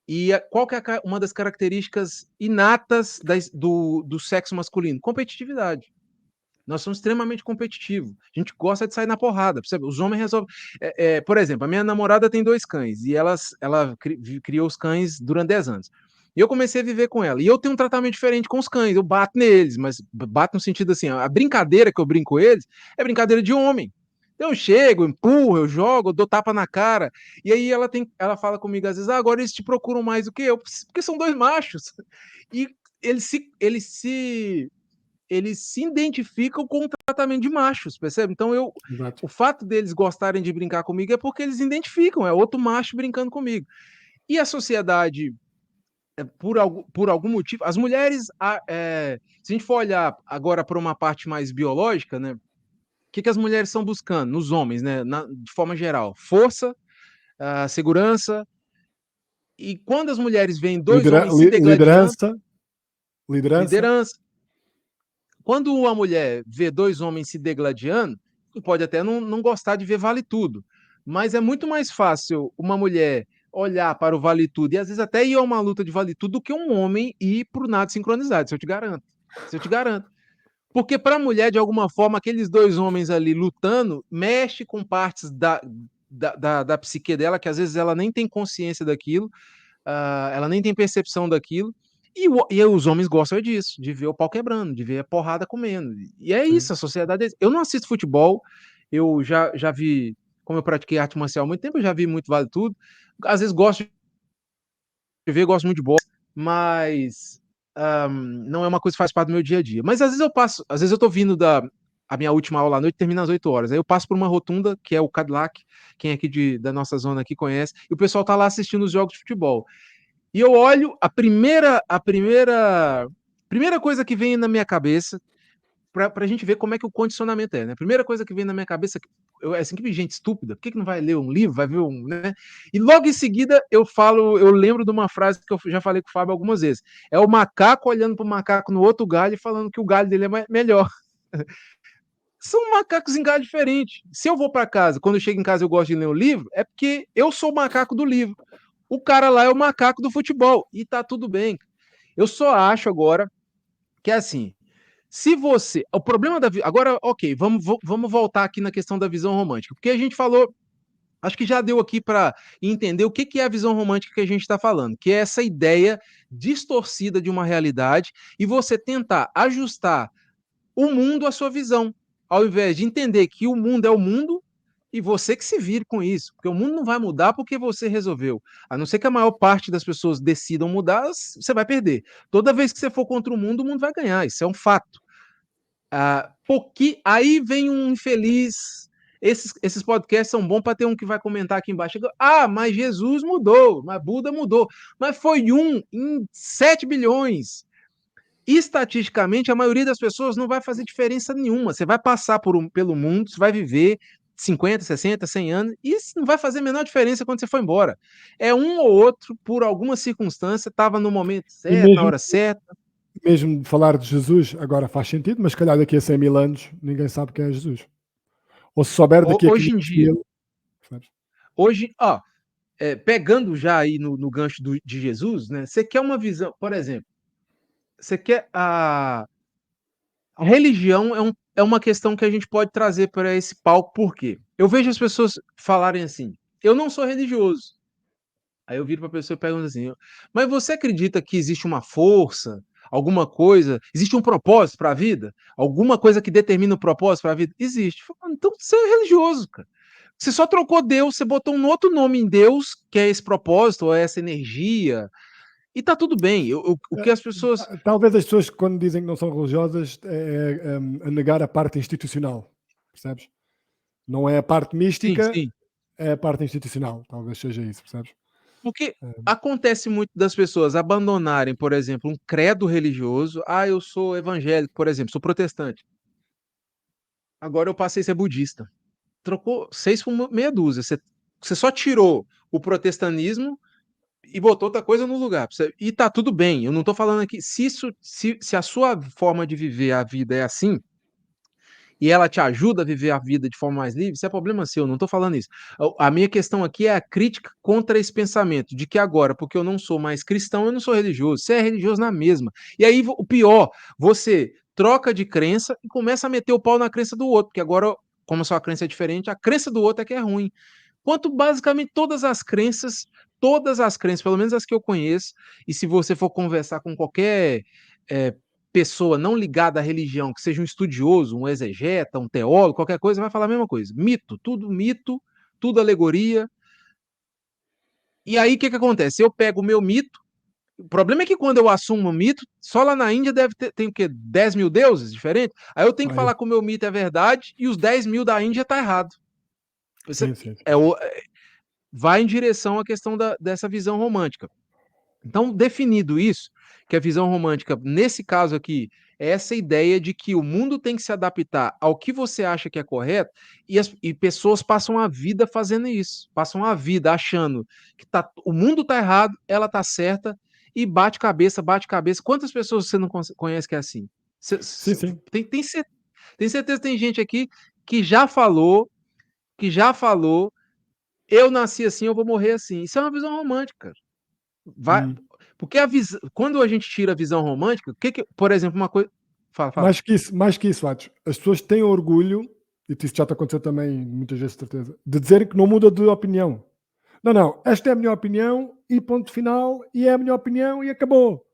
E qual que é uma das características inatas do sexo masculino? Competitividade. Nós somos extremamente competitivos. A gente gosta de sair na porrada. Percebe? Os homens resolvem. Por exemplo, a minha namorada tem 2 cães e ela criou os cães durante 10 anos. E eu comecei a viver com ela. E eu tenho um tratamento diferente com os cães. Eu bato neles, mas bato no sentido assim: a brincadeira que eu brinco com eles é brincadeira de homem. Então eu chego, empurro, eu jogo, eu dou tapa na cara. E aí ela fala comigo às vezes: agora eles te procuram mais do que eu, porque são 2 machos. E eles se identificam com o tratamento de machos, percebe? Então Exato. o fato deles gostarem de brincar comigo é porque eles identificam, é outro macho brincando comigo. E a sociedade, por algum motivo, as mulheres, se a gente for olhar agora para uma parte mais biológica, né? O que as mulheres estão buscando nos homens, né? De forma geral, força, segurança. E quando as mulheres veem 2 homens se degladiando, Liderança, liderança. liderança. Quando uma mulher vê 2 homens se degladiando, pode até não gostar de ver vale tudo, mas é muito mais fácil uma mulher olhar para o vale tudo e às vezes até ir a uma luta de vale tudo do que um homem ir para o nado sincronizado, isso eu te garanto. Isso eu te garanto. Porque para a mulher, de alguma forma, aqueles 2 homens ali lutando mexe com partes da psique dela, que às vezes ela nem tem consciência daquilo, ela nem tem percepção daquilo. E os homens gostam disso, de ver o pau quebrando, de ver a porrada comendo. E é Sim. isso, a sociedade é isso. Eu não assisto futebol, eu já vi, como eu pratiquei arte marcial há muito tempo, eu já vi muito Vale Tudo. Às vezes gosto de ver, gosto muito de bola, mas não é uma coisa que faz parte do meu dia a dia. Mas às vezes eu tô vindo a minha última aula à noite termina às 8 horas. Aí eu passo por uma rotunda, que é o Cadillac, quem aqui da nossa zona aqui conhece, e o pessoal tá lá assistindo os jogos de futebol. E eu olho a primeira coisa que vem na minha cabeça para a gente ver como é que o condicionamento é, né? A primeira coisa que vem na minha cabeça é assim, que gente estúpida, por que não vai ler um livro, vai ver né? E logo em seguida eu lembro de uma frase que eu já falei com o Fábio algumas vezes. É o macaco olhando para o macaco no outro galho e falando que o galho dele é melhor. São macacos em galho diferente. Se eu vou para casa, quando eu chego em casa eu gosto de ler um livro, é porque eu sou o macaco do livro. O cara lá é o macaco do futebol e tá tudo bem. Eu só acho agora que é assim, se você. O problema da. Agora, ok, vamos voltar aqui na questão da visão romântica, porque a gente falou. Acho que já deu aqui para entender o que é a visão romântica que a gente está falando, que é essa ideia distorcida de uma realidade e você tentar ajustar o mundo à sua visão, ao invés de entender que o mundo é o mundo e você que se vire com isso, porque o mundo não vai mudar porque você resolveu. A não ser que a maior parte das pessoas decidam mudar, você vai perder. Toda vez que você for contra o mundo vai ganhar, isso é um fato. Aí vem um infeliz. Esses podcasts são bons para ter um que vai comentar aqui embaixo. Mas Jesus mudou, mas Buda mudou. Mas foi um em 7 bilhões. Estatisticamente, a maioria das pessoas não vai fazer diferença nenhuma. Você vai passar pelo mundo, você vai viver 50, 60, 100 anos, e isso não vai fazer a menor diferença quando você for embora. É um ou outro, por alguma circunstância, estava no momento E certo, na hora certa. mesmo falar de Jesus agora faz sentido, mas se calhar daqui a 100 mil anos ninguém sabe quem é Jesus. Ou se souber daqui a Hoje em 500 dia, mil. Sabes? pegando já aí no gancho de Jesus, né? Você quer uma visão, por exemplo, você quer a religião é uma questão que a gente pode trazer para esse palco, por quê? Eu vejo as pessoas falarem assim: eu não sou religioso. Aí eu viro para a pessoa e pergunto assim: mas você acredita que existe uma força, alguma coisa, existe um propósito para a vida? Alguma coisa que determina o propósito para a vida? Existe. Então você é religioso, cara. Você só trocou Deus, você botou um outro nome em Deus, que é esse propósito, ou é essa energia. E tá tudo bem. O que as pessoas. Talvez as pessoas, quando dizem que não são religiosas, a negar a parte institucional, percebes? Não é a parte Sim, mística, sim. é a parte institucional. Talvez seja isso, percebes? Porque Hum, acontece muito das pessoas abandonarem, por exemplo, um credo religioso. Ah, eu sou evangélico, por exemplo, sou protestante. Agora eu passei a ser budista. Trocou 6 por meia dúzia. Você só tirou o protestantismo e botou outra coisa no lugar. E tá tudo bem. Eu não tô falando aqui. Se a sua forma de viver a vida é assim, e ela te ajuda a viver a vida de forma mais livre, isso é problema seu, não estou falando isso. A minha questão aqui é a crítica contra esse pensamento de que agora, porque eu não sou mais cristão, eu não sou religioso. Você é religioso na mesma. E aí, o pior, você troca de crença e começa a meter o pau na crença do outro, porque agora, como a sua crença é diferente, a crença do outro é que é ruim. Quanto basicamente todas as crenças, pelo menos as que eu conheço, e se você for conversar com qualquer eh, pessoa não ligada à religião, que seja um estudioso, um exegeta, um teólogo, qualquer coisa, vai falar a mesma coisa. Mito, tudo alegoria. E aí o que, que acontece? Eu pego o meu mito. O problema é que quando eu assumo um mito, só lá na Índia deve ter tem o quê? 10 mil deuses diferentes? Aí eu tenho que Aí, falar que o meu mito é verdade e os 10 mil da Índia tá errado. Você, sim, sim, sim. é, vai em direção à questão dessa visão romântica. Então, definido isso, que a visão romântica, nesse caso aqui, é essa ideia de que o mundo tem que se adaptar ao que você acha que é correto, e pessoas passam a vida fazendo isso, passam a vida achando que o mundo está errado, ela está certa, e bate cabeça, bate cabeça. Quantas pessoas você não conhece que é assim? Sim, sim. Tem certeza que tem gente aqui que já falou, que já falou, eu nasci assim, eu vou morrer assim. Isso é uma visão romântica. Vai, Hum. porque quando a gente tira a visão romântica, por exemplo, uma coisa. Fala, fala. Mais que isso, Atos. As pessoas têm orgulho, e isso já te aconteceu também muitas vezes, certeza, de dizer que não muda de opinião. Não, não, esta é a minha opinião e ponto final, e é a minha opinião e acabou.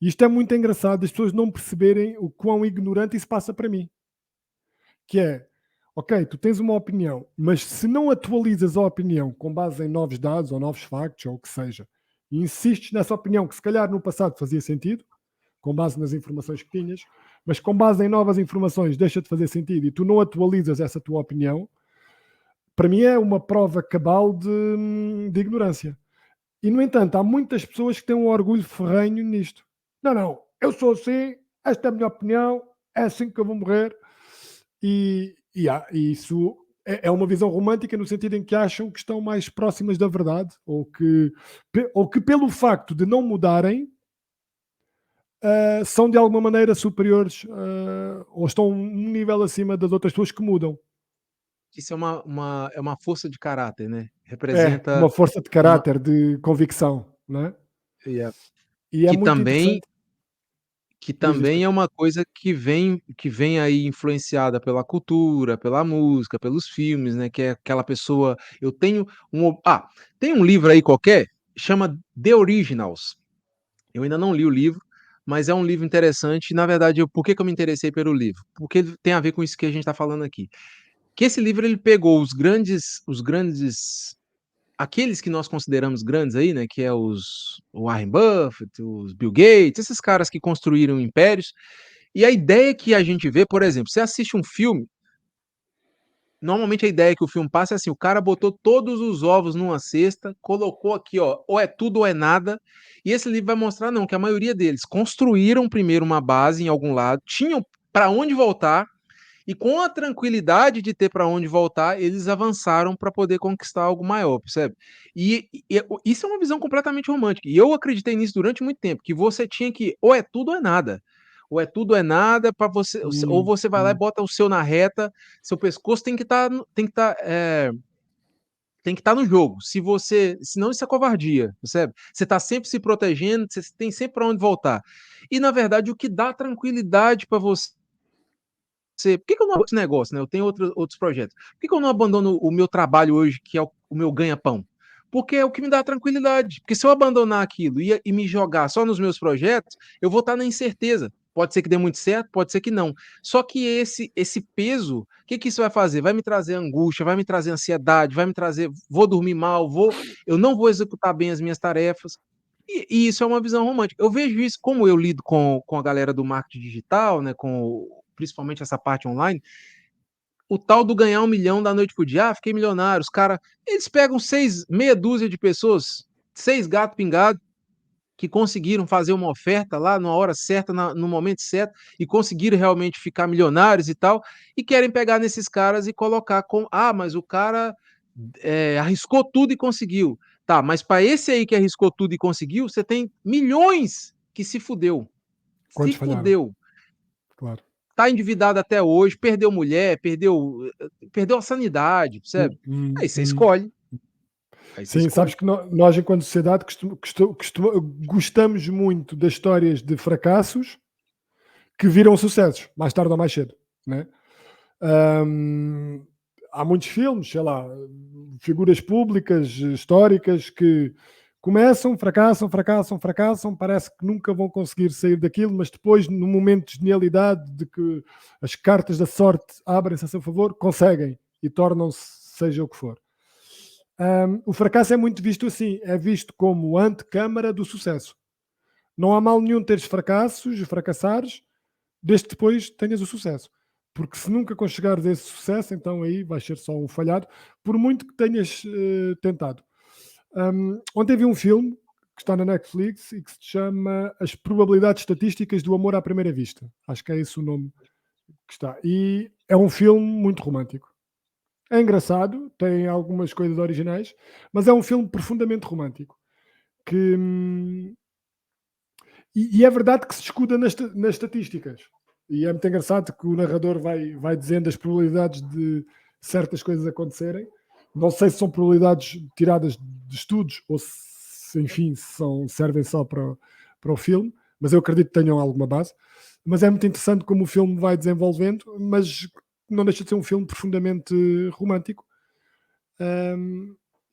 E isto é muito engraçado, as pessoas não perceberem o quão ignorante isso passa para mim. Que é, ok, tu tens uma opinião, mas se não atualizas a opinião com base em novos dados ou novos factos ou o que seja, e insistes nessa opinião que se calhar no passado fazia sentido, com base nas informações que tinhas, mas com base em novas informações deixa de fazer sentido e tu não atualizas essa tua opinião, para mim é uma prova cabal de ignorância. E, no entanto, há muitas pessoas que têm um orgulho ferrenho nisto. Não, não, eu sou assim, esta é a minha opinião, é assim que eu vou morrer. E isso é uma visão romântica no sentido em que acham que estão mais próximas da verdade, ou que pelo facto de não mudarem, são de alguma maneira superiores, ou estão um nível acima das outras pessoas que mudam. Isso é uma força de caráter, né? É, Representa uma força de uma. caráter, de convicção, não é? é, E é Que muito também, interessante. que Diz também é uma coisa que vem aí influenciada pela cultura, pela música, pelos filmes, né? Que é aquela pessoa. Eu tenho um. Tem um livro aí qualquer, chama The Originals. Eu ainda não li o livro, mas é um livro interessante. E, na verdade, por que eu me interessei pelo livro? Porque ele tem a ver com isso que a gente está falando aqui. Que esse livro ele pegou aqueles que nós consideramos grandes aí, né? Que é o Warren Buffett, os Bill Gates, esses caras que construíram impérios. E a ideia que a gente vê, por exemplo, você assiste um filme, normalmente a ideia que o filme passa é assim: o cara botou todos os ovos numa cesta, colocou aqui, ó, ou é tudo ou é nada. E esse livro vai mostrar, não, que a maioria deles construíram primeiro uma base em algum lado, tinham para onde voltar, e com a tranquilidade de ter para onde voltar, eles avançaram para poder conquistar algo maior, percebe? Isso é uma visão completamente romântica. E eu acreditei nisso durante muito tempo, que você tinha que, ou é tudo ou é nada. Ou é tudo ou é nada para você, ou Hum, você vai lá e hum. bota o seu na reta, seu pescoço tem que estar no jogo. Senão isso é covardia, percebe? Você está sempre se protegendo, você tem sempre para onde voltar. E na verdade o que dá tranquilidade para você, por que eu não esse negócio, né? Eu tenho outros projetos. Por que eu não abandono o meu trabalho hoje, que é o meu ganha-pão? Porque é o que me dá tranquilidade. Porque se eu abandonar aquilo e me jogar só nos meus projetos, eu vou estar na incerteza. Pode ser que dê muito certo, pode ser que não. Só que esse peso, o que isso vai fazer? Vai me trazer angústia, vai me trazer ansiedade, vai me trazer, vou dormir mal, eu não vou executar bem as minhas tarefas. E isso é uma visão romântica. Eu vejo isso, como eu lido com a galera do marketing digital, né, principalmente essa parte online, o tal do ganhar 1 milhão da noite pro dia, fiquei milionário. Os caras, eles pegam meia dúzia de pessoas, 6 gatos pingados, que conseguiram fazer uma oferta lá na hora certa, no momento certo, e conseguiram realmente ficar milionários e tal, e querem pegar nesses caras e colocar mas o cara arriscou tudo e conseguiu. Tá, mas para esse aí que arriscou tudo e conseguiu, você tem milhões que se fudeu. Se Quantos falharam? fudeu. Claro. Tá endividado até hoje, perdeu mulher, perdeu a sanidade, percebe? Aí você Hum. escolhe. Aí você Sim, escolhe. sabes que nós enquanto sociedade, gostamos muito das histórias de fracassos que viram sucessos, mais tarde ou mais cedo, né? Hum, Há muitos filmes, sei lá, figuras públicas, históricas, que começam, fracassam, fracassam, fracassam, parece que nunca vão conseguir sair daquilo, mas depois, no momento de genialidade, de que as cartas da sorte abrem-se a seu favor, conseguem e tornam-se seja o que for. O fracasso é muito visto assim, é visto como antecâmara do sucesso. Não há mal nenhum teres fracassos, fracassares, desde que depois tenhas o sucesso. Porque se nunca conseguires a esse sucesso, então aí vais ser só um falhado, por muito que tenhas tentado. Ontem vi um filme que está na Netflix e que se chama As Probabilidades Estatísticas do Amor à Primeira Vista. Acho que é esse o nome que está. E é um filme muito romântico. É engraçado, tem algumas coisas originais, mas é um filme profundamente romântico. Que, e é verdade que se escuda nas estatísticas. E é muito engraçado que o narrador vai dizendo as probabilidades de certas coisas acontecerem. Não sei se são probabilidades tiradas de estudos ou se, enfim, servem só para o filme, mas eu acredito que tenham alguma base. Mas é muito interessante como o filme vai desenvolvendo, mas não deixa de ser um filme profundamente romântico.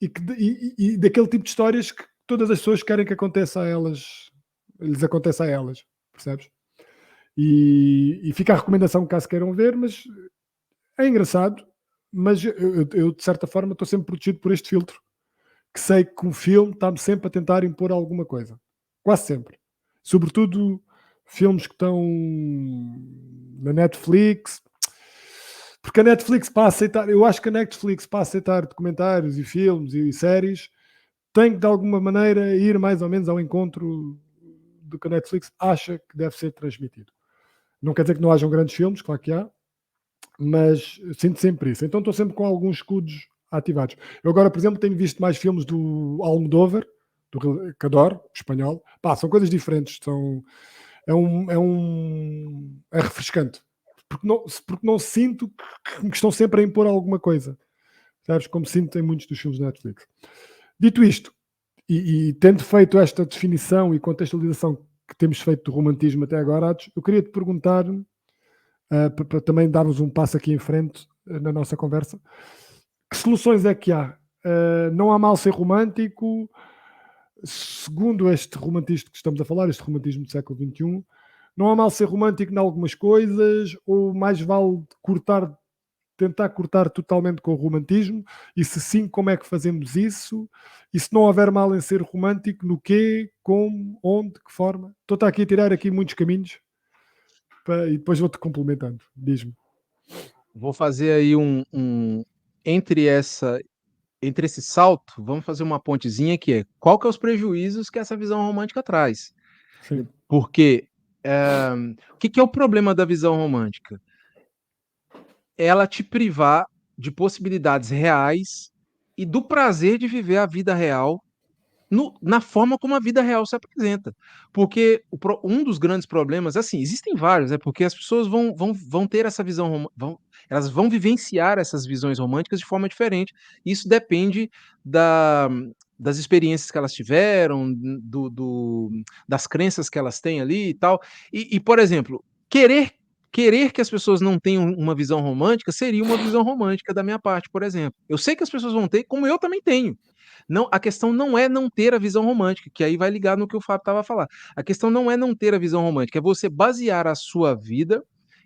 E daquele tipo de histórias que todas as pessoas querem que aconteça a elas, lhes aconteça a elas, percebes? E fica a recomendação caso queiram ver, mas é engraçado, mas eu, de certa forma estou sempre protegido por este filtro, que sei que um filme está-me sempre a tentar impor alguma coisa, quase sempre, sobretudo filmes que estão na Netflix, porque a Netflix, para aceitar, eu acho que a Netflix, para aceitar documentários e filmes e séries, tem que de alguma maneira ir mais ou menos ao encontro do que a Netflix acha que deve ser transmitido. Não quer dizer que não hajam grandes filmes, claro que há, mas sinto sempre isso. Então estou sempre com alguns escudos ativados. Eu agora, por exemplo, tenho visto mais filmes do Almodóvar, que adoro, espanhol. Pá, são coisas diferentes, é refrescante. Porque não sinto que estão sempre a impor alguma coisa. Sabes? Como sinto em muitos dos filmes da Netflix. Dito isto, e tendo feito esta definição e contextualização que temos feito do romantismo até agora, eu queria te perguntar, para também darmos um passo aqui em frente na nossa conversa, que soluções é que há? Não há mal ser romântico, segundo este romantismo que estamos a falar, este romantismo do século XXI, não há mal ser romântico em algumas coisas, ou mais vale tentar cortar totalmente com o romantismo, e se sim, como é que fazemos isso? E se não houver mal em ser romântico, no quê, como, onde, que forma? Estou aqui a tirar aqui muitos caminhos e depois vou-te complementando. Diz-me. Vou fazer aí entre entre esse salto, vamos fazer uma pontezinha que é qual que é os prejuízos que essa visão romântica traz. Sim. Porque o que é o problema da visão romântica? Ela te privar de possibilidades reais e do prazer de viver a vida real na forma como a vida real se apresenta. Porque um dos grandes problemas, assim, existem vários, é porque as pessoas vão ter essa visão, elas vão vivenciar essas visões românticas de forma diferente. Isso depende da, das experiências que elas tiveram, das crenças que elas têm ali e tal. Por exemplo, querer que as pessoas não tenham uma visão romântica seria uma visão romântica da minha parte, por exemplo. Eu sei que as pessoas vão ter, como eu também tenho. Não, a questão não é não ter a visão romântica, que aí vai ligar no que o Fábio estava a falar. A questão não é não ter a visão romântica, é você basear a sua vida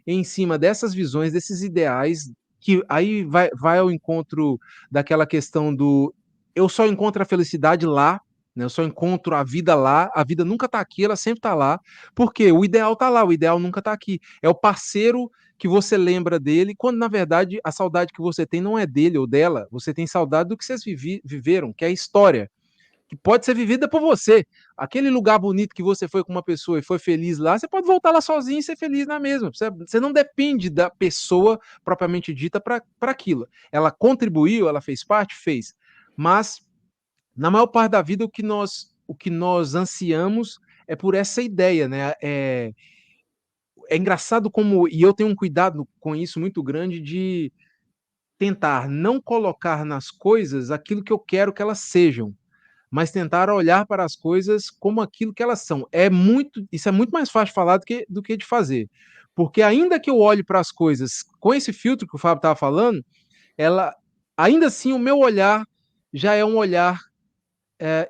em cima dessas visões, desses ideais, que aí vai ao encontro daquela questão do eu só encontro a felicidade lá, né? Eu só encontro a vida lá, a vida nunca tá aqui, ela sempre tá lá, porque o ideal tá lá, o ideal nunca tá aqui. É o parceiro que você lembra dele, quando na verdade a saudade que você tem não é dele ou dela, você tem saudade do que vocês viveram, que é a história, que pode ser vivida por você. Aquele lugar bonito que você foi com uma pessoa e foi feliz lá, você pode voltar lá sozinho e ser feliz na mesma. Você não depende da pessoa propriamente dita para aquilo. Ela contribuiu, ela fez parte, fez. Mas, na maior parte da vida, o que nós ansiamos é por essa ideia, né? É engraçado como, e eu tenho um cuidado com isso muito grande, de tentar não colocar nas coisas aquilo que eu quero que elas sejam, mas tentar olhar para as coisas como aquilo que elas são. Isso é muito mais fácil de falar do que de fazer. Porque ainda que eu olhe para as coisas com esse filtro que o Fábio estava falando, ela, ainda assim o meu olhar já é um olhar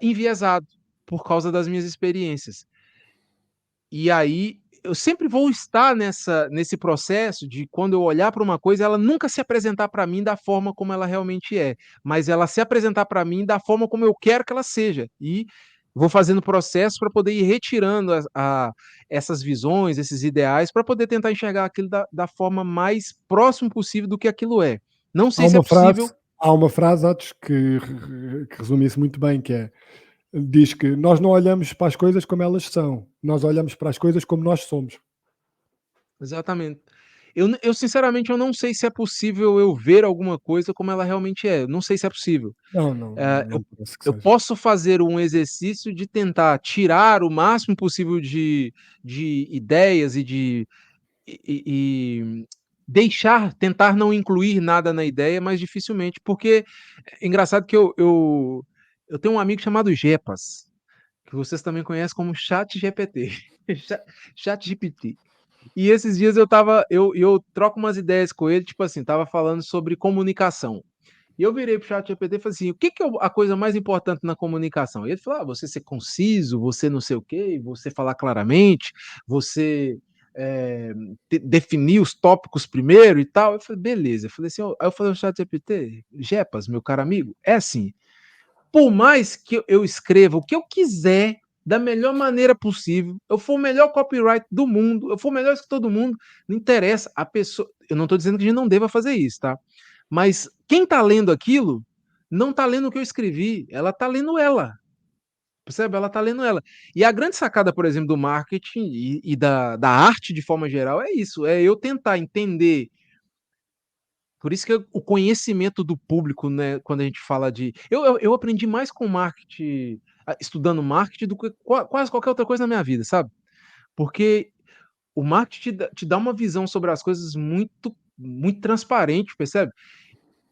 enviesado por causa das minhas experiências. E aí eu sempre vou estar nesse processo de, quando eu olhar para uma coisa, ela nunca se apresentar para mim da forma como ela realmente é, mas ela se apresentar para mim da forma como eu quero que ela seja. E vou fazendo processos para poder ir retirando essas visões, esses ideais, para poder tentar enxergar aquilo da forma mais próximo possível do que aquilo é. Não Há sei se é uma possível. frase, há uma frase Atos, que resume isso muito bem, que é, diz que nós não olhamos para as coisas como elas são, nós olhamos para as coisas como nós somos. Exatamente. Eu sinceramente eu não sei se é possível eu ver alguma coisa como ela realmente é, eu não sei se é possível. Não, não, Eh, não eu parece que eu seja. posso fazer um exercício de tentar tirar o máximo possível de ideias e deixar, tentar não incluir nada na ideia, mas dificilmente, porque é engraçado que eu tenho um amigo chamado Jepas, que vocês também conhecem como ChatGPT, Cha ChatGPT. E esses dias eu troco umas ideias com ele, tipo assim, estava falando sobre comunicação. E eu virei para o ChatGPT e falei assim: "O que que é a coisa mais importante na comunicação?" E ele falou: "Ah, você ser conciso, você não sei o quê, você falar claramente, você, eh, definir os tópicos primeiro e tal." Eu falei: "Beleza." Eu falei assim, aí eu falei ao ChatGPT: "Jepas, meu caro amigo, é assim, por mais que eu escreva o que eu quiser, da melhor maneira possível, eu for o melhor copyright do mundo, eu for o melhor escritor do mundo, não interessa, a pessoa." Eu não estou dizendo que a gente não deva fazer isso, tá? Mas quem está lendo aquilo, não está lendo o que eu escrevi, ela está lendo ela, percebe? Ela está lendo ela. E a grande sacada, por exemplo, do marketing e da arte de forma geral é isso, é eu tentar entender. Por isso que o conhecimento do público, né, quando a gente fala de, eu aprendi mais com marketing, estudando marketing, do que quase qualquer outra coisa na minha vida, sabe. Porque o marketing te dá uma visão sobre as coisas muito transparente, percebe.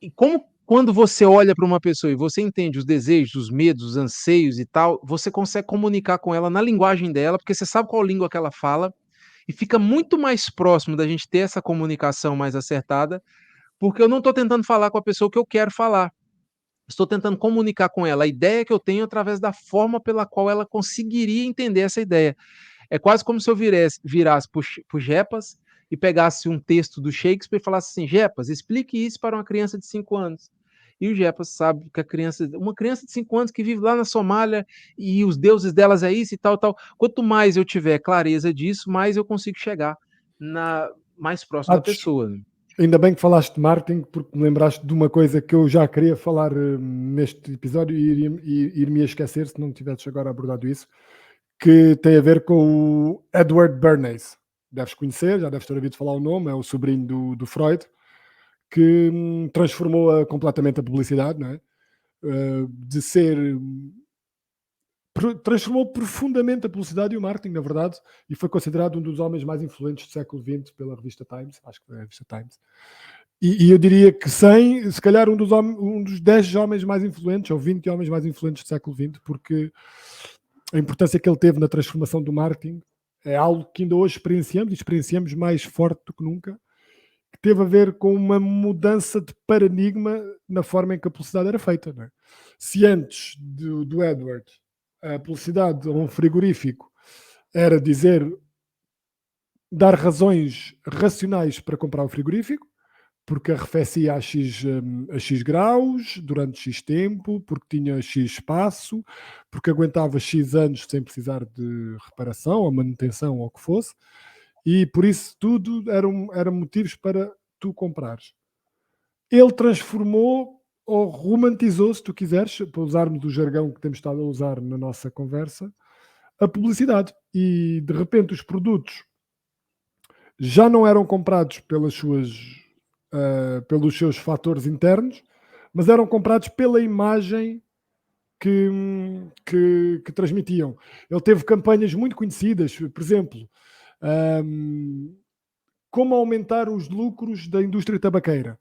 E como, quando você olha para uma pessoa e você entende os desejos, os medos, os anseios e tal, você consegue comunicar com ela na linguagem dela, porque você sabe qual língua que ela fala, e fica muito mais próximo da gente ter essa comunicação mais acertada, porque eu não estou tentando falar com a pessoa o que eu quero falar. Estou tentando comunicar com ela a ideia que eu tenho através da forma pela qual ela conseguiria entender essa ideia. É quase como se eu virasse para o Jepas e pegasse um texto do Shakespeare e falasse assim: Jepas, explique isso para uma criança de 5 anos. E o Jepas sabe que uma criança de 5 anos que vive lá na Somália e os deuses delas é isso e tal, tal. Quanto mais eu tiver clareza disso, mais eu consigo chegar mais próximo da Atos, pessoa, né? ainda bem que falaste de marketing, porque me lembraste de uma coisa que eu já queria falar neste episódio e ir-me a esquecer se não tivesses agora abordado isso, que tem a ver com o Edward Bernays. Deves conhecer, já deves ter ouvido falar o nome, é o sobrinho do Freud, que transformou completamente a publicidade, não é? De ser transformou profundamente a publicidade e o marketing, na verdade, e foi considerado um dos homens mais influentes do século XX pela revista Times, acho que foi a revista Times. E eu diria que se calhar um dos 10 homens mais influentes, ou 20 homens mais influentes do século XX, porque a importância que ele teve na transformação do marketing é algo que ainda hoje experienciamos, e experienciamos mais forte do que nunca, que teve a ver com uma mudança de paradigma na forma em que a publicidade era feita. Não é? Se antes do Edward a publicidade a um frigorífico era dar razões racionais para comprar o frigorífico, porque arrefecia a X graus durante X tempo, porque tinha X espaço, porque aguentava X anos sem precisar de reparação ou manutenção ou o que fosse, e por isso tudo eram motivos para tu comprares. Ele transformou ou romantizou, se tu quiseres, para usarmos o jargão que temos estado a usar na nossa conversa, a publicidade. E de repente os produtos já não eram comprados pelos seus fatores internos, mas eram comprados pela imagem que transmitiam. Ele teve campanhas muito conhecidas, por exemplo, hum, como aumentar os lucros da indústria tabaqueira.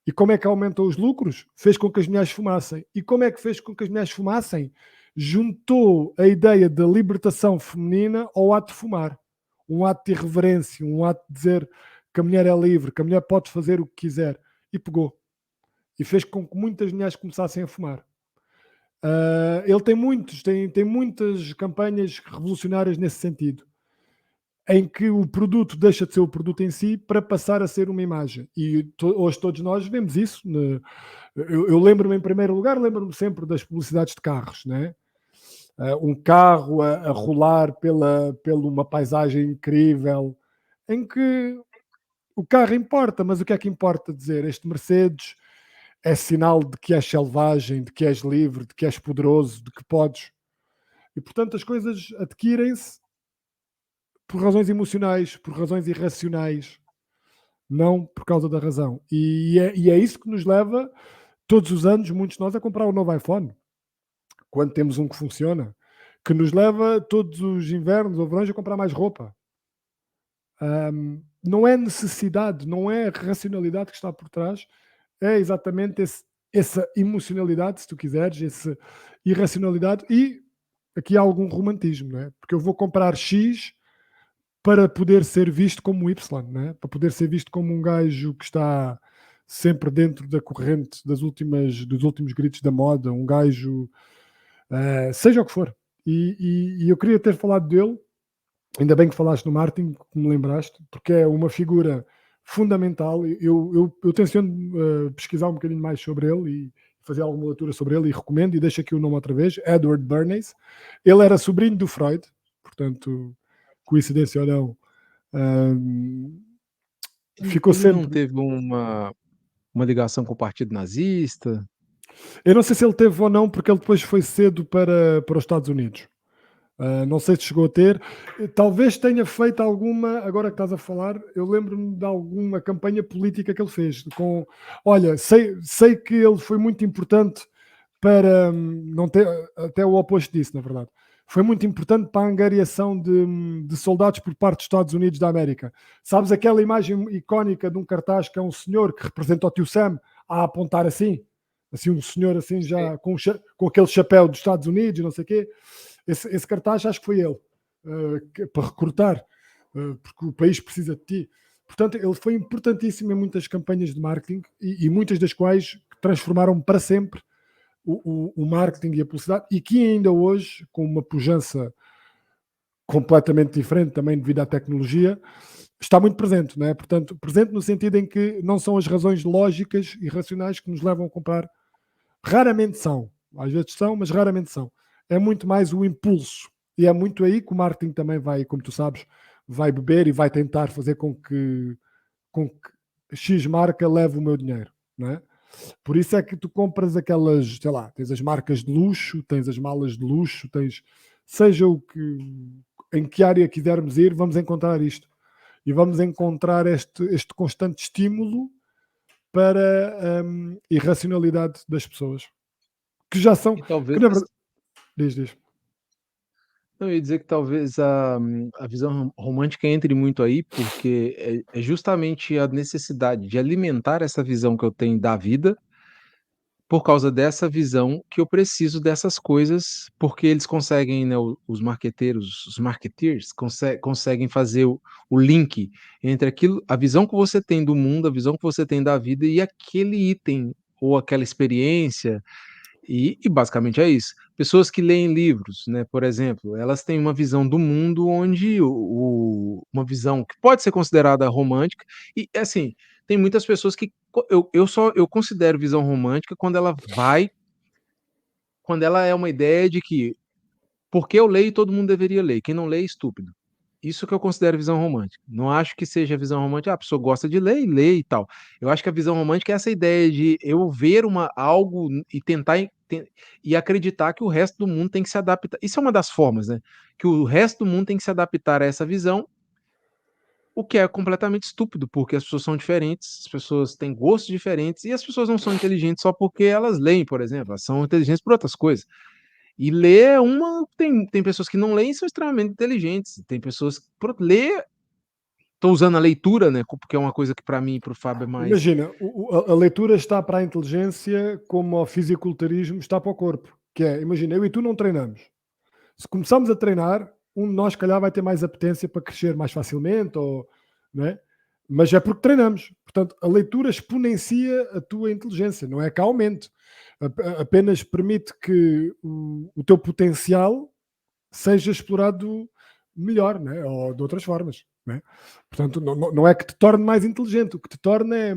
E como é que aumentou os lucros? Fez com que as mulheres fumassem. E como é que fez com que as mulheres fumassem? Juntou a ideia da libertação feminina ao ato de fumar. Um ato de irreverência, um ato de dizer que a mulher é livre, que a mulher pode fazer o que quiser. E pegou. E fez com que muitas mulheres começassem a fumar. Ele tem muitas campanhas revolucionárias nesse sentido, em que o produto deixa de ser o produto em si para passar a ser uma imagem. E hoje todos nós vemos isso. Eu lembro-me, em primeiro lugar, lembro-me sempre das publicidades de carros, né? Um carro a rolar pela uma paisagem incrível, em que o carro importa, mas o que é que importa dizer? Este Mercedes é sinal de que és selvagem, de que és livre, de que és poderoso, de que podes. E portanto as coisas adquirem-se por razões emocionais, por razões irracionais, não por causa da razão. E é isso que nos leva, todos os anos, muitos de nós, a comprar um novo iPhone, quando temos um que funciona, que nos leva todos os invernos ou verões a comprar mais roupa. Não é necessidade, não é racionalidade que está por trás, é exatamente essa emocionalidade, se tu quiseres, essa irracionalidade e aqui há algum romantismo, não é? Porque eu vou comprar X para poder ser visto como Y, não é? Para poder ser visto como um gajo que está sempre dentro da corrente dos últimos gritos da moda, um gajo, seja o que for. E eu queria ter falado dele, ainda bem que falaste no Martin, que me lembraste, porque é uma figura fundamental. Eu tenciono pesquisar um bocadinho mais sobre ele e fazer alguma leitura sobre ele e recomendo, e deixo aqui o nome outra vez, Edward Bernays. Ele era sobrinho do Freud, portanto, coincidência ou não, ficou Ele não sempre. teve uma ligação com o partido nazista? Eu não sei se ele teve ou não, porque ele depois foi cedo para os Estados Unidos. Não sei se chegou a ter. Talvez tenha feito alguma, agora que estás a falar, eu lembro-me de alguma campanha política que ele fez. Olha, sei que ele foi muito importante para não ter, até o oposto disso, na verdade. Foi muito importante para a angariação de soldados por parte dos Estados Unidos da América. Sabes aquela imagem icónica de um cartaz que é um senhor que representa o tio Sam a apontar assim um senhor assim Sim. já com aquele chapéu dos Estados Unidos, não sei o quê. Esse cartaz acho que foi ele, para recrutar, porque o país precisa de ti. Portanto, ele foi importantíssimo em muitas campanhas de marketing e muitas das quais transformaram para sempre o marketing e a publicidade, e que ainda hoje, com uma pujança completamente diferente também devido à tecnologia, está muito presente, não é? Portanto, presente no sentido em que não são as razões lógicas e racionais que nos levam a comprar. Raramente são, às vezes são, mas raramente são. É muito mais o impulso. E é muito aí que o marketing também vai, como tu sabes, vai beber e vai tentar fazer com que X marca leve o meu dinheiro, não é? Por isso é que tu compras aquelas, sei lá, tens as marcas de luxo, tens as malas de luxo, tens, seja o que, em que área quisermos ir, vamos encontrar isto. E vamos encontrar este constante estímulo para a irracionalidade das pessoas. Que já são, E talvez que na verdade, diz. eu ia dizer que talvez a visão romântica entre muito aí, porque é justamente a necessidade de alimentar essa visão que eu tenho da vida, por causa dessa visão que eu preciso dessas coisas, porque eles conseguem, né, os marqueteiros, os marketeers conseguem fazer o link entre aquilo, a visão que você tem do mundo, a visão que você tem da vida e aquele item ou aquela experiência. E basicamente é isso. Pessoas que leem livros, né, por exemplo, elas têm uma visão do mundo onde uma visão que pode ser considerada romântica e, assim, tem muitas pessoas que eu considero visão romântica quando ela é uma ideia de que porque eu leio, todo mundo deveria ler. Quem não lê é estúpido. Isso que eu considero visão romântica. Não acho que seja visão romântica, a pessoa gosta de ler e lê e tal. Eu acho que a visão romântica é essa ideia de eu ver algo e tentar e acreditar que o resto do mundo tem que se adaptar. Isso é uma das formas, né? Que o resto do mundo tem que se adaptar a essa visão, o que é completamente estúpido, porque as pessoas são diferentes, as pessoas têm gostos diferentes e as pessoas não são inteligentes só porque elas leem, por exemplo, elas são inteligentes por outras coisas. E ler é uma tem pessoas que não leem e são extremamente inteligentes, tem pessoas que ler tô usando a leitura, né, porque é uma coisa que para mim e para o Fábio é mais Imagina, a leitura está para a inteligência como o fisiculturismo está para o corpo. Que é, imagina, eu e tu não treinamos. Se começarmos a treinar, um de nós, se calhar, vai ter mais apetência para crescer mais facilmente, ou, não é? Mas é porque treinamos. Portanto, a leitura exponencia a tua inteligência, não é que aumente. Apenas permite que o teu potencial seja explorado melhor, né? Ou de outras formas. Né? Portanto, não é que te torne mais inteligente, o que te torna é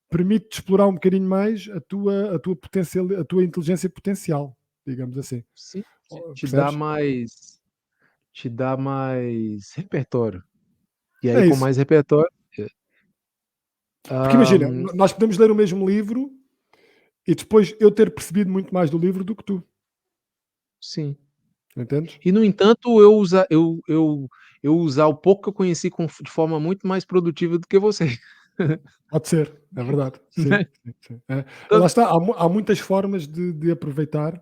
permite-te explorar um bocadinho mais a tua inteligência potencial, digamos assim. sim, Percebes? te dá mais repertório. E aí É com isso. mais repertório, Porque imagina, hã, nós podemos ler o mesmo livro e depois eu ter percebido muito mais do livro do que tu, sim. entendes? E no entanto eu usar o pouco que eu conheci de forma muito mais produtiva do que você, Pode ser, é verdade. Sim, né. sim, sim. É. Lá Tanto está, há muitas formas de aproveitar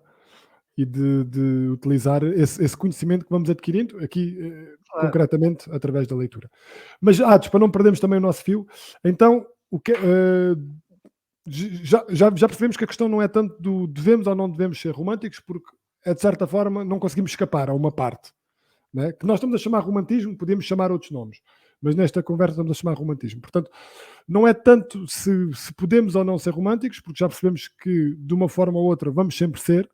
e de utilizar esse conhecimento que vamos adquirindo, aqui concretamente através da leitura. Mas, para não perdermos também o nosso fio, então, já percebemos que a questão não é tanto do devemos ou não devemos ser românticos, porque é de certa forma não conseguimos escapar a uma parte, né? Que nós estamos a chamar romantismo, podíamos chamar outros nomes, mas nesta conversa estamos a chamar romantismo. Portanto, não é tanto se podemos ou não ser românticos, porque já percebemos que de uma forma ou outra vamos sempre ser.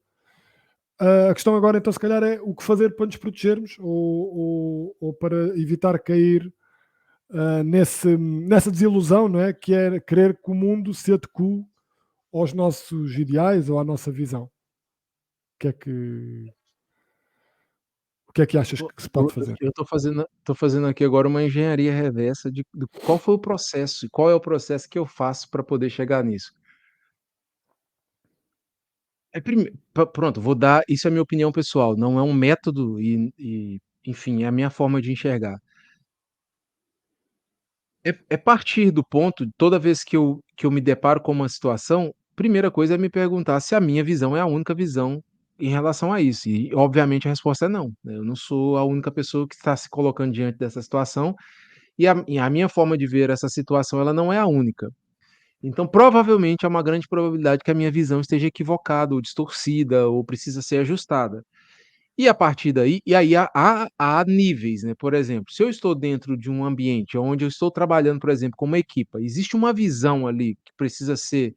A questão agora, então, se calhar, é o que fazer para nos protegermos ou para evitar cair nessa desilusão, não é? Que é querer que o mundo se adeque aos nossos ideais ou à nossa visão. O que é que, o que, é que achas Pô, que se pode fazer? eu tô fazendo aqui agora uma engenharia reversa de qual foi o processo e qual é o processo que eu faço para poder chegar nisso. Pronto, vou dar isso é a minha opinião pessoal, não é um método enfim, é a minha forma de enxergar. É partir do ponto, toda vez que eu me deparo com uma situação, primeira coisa é me perguntar se a minha visão é a única visão em relação a isso, e obviamente a resposta é não, né, eu não sou a única pessoa que está se colocando diante dessa situação, e a minha forma de ver essa situação, ela não é a única. Então, provavelmente, há uma grande probabilidade que a minha visão esteja equivocada ou distorcida ou precisa ser ajustada. E a partir daí e aí há níveis, né, por exemplo, se eu estou dentro de um ambiente onde eu estou trabalhando, por exemplo, com uma equipa, existe uma visão ali que precisa ser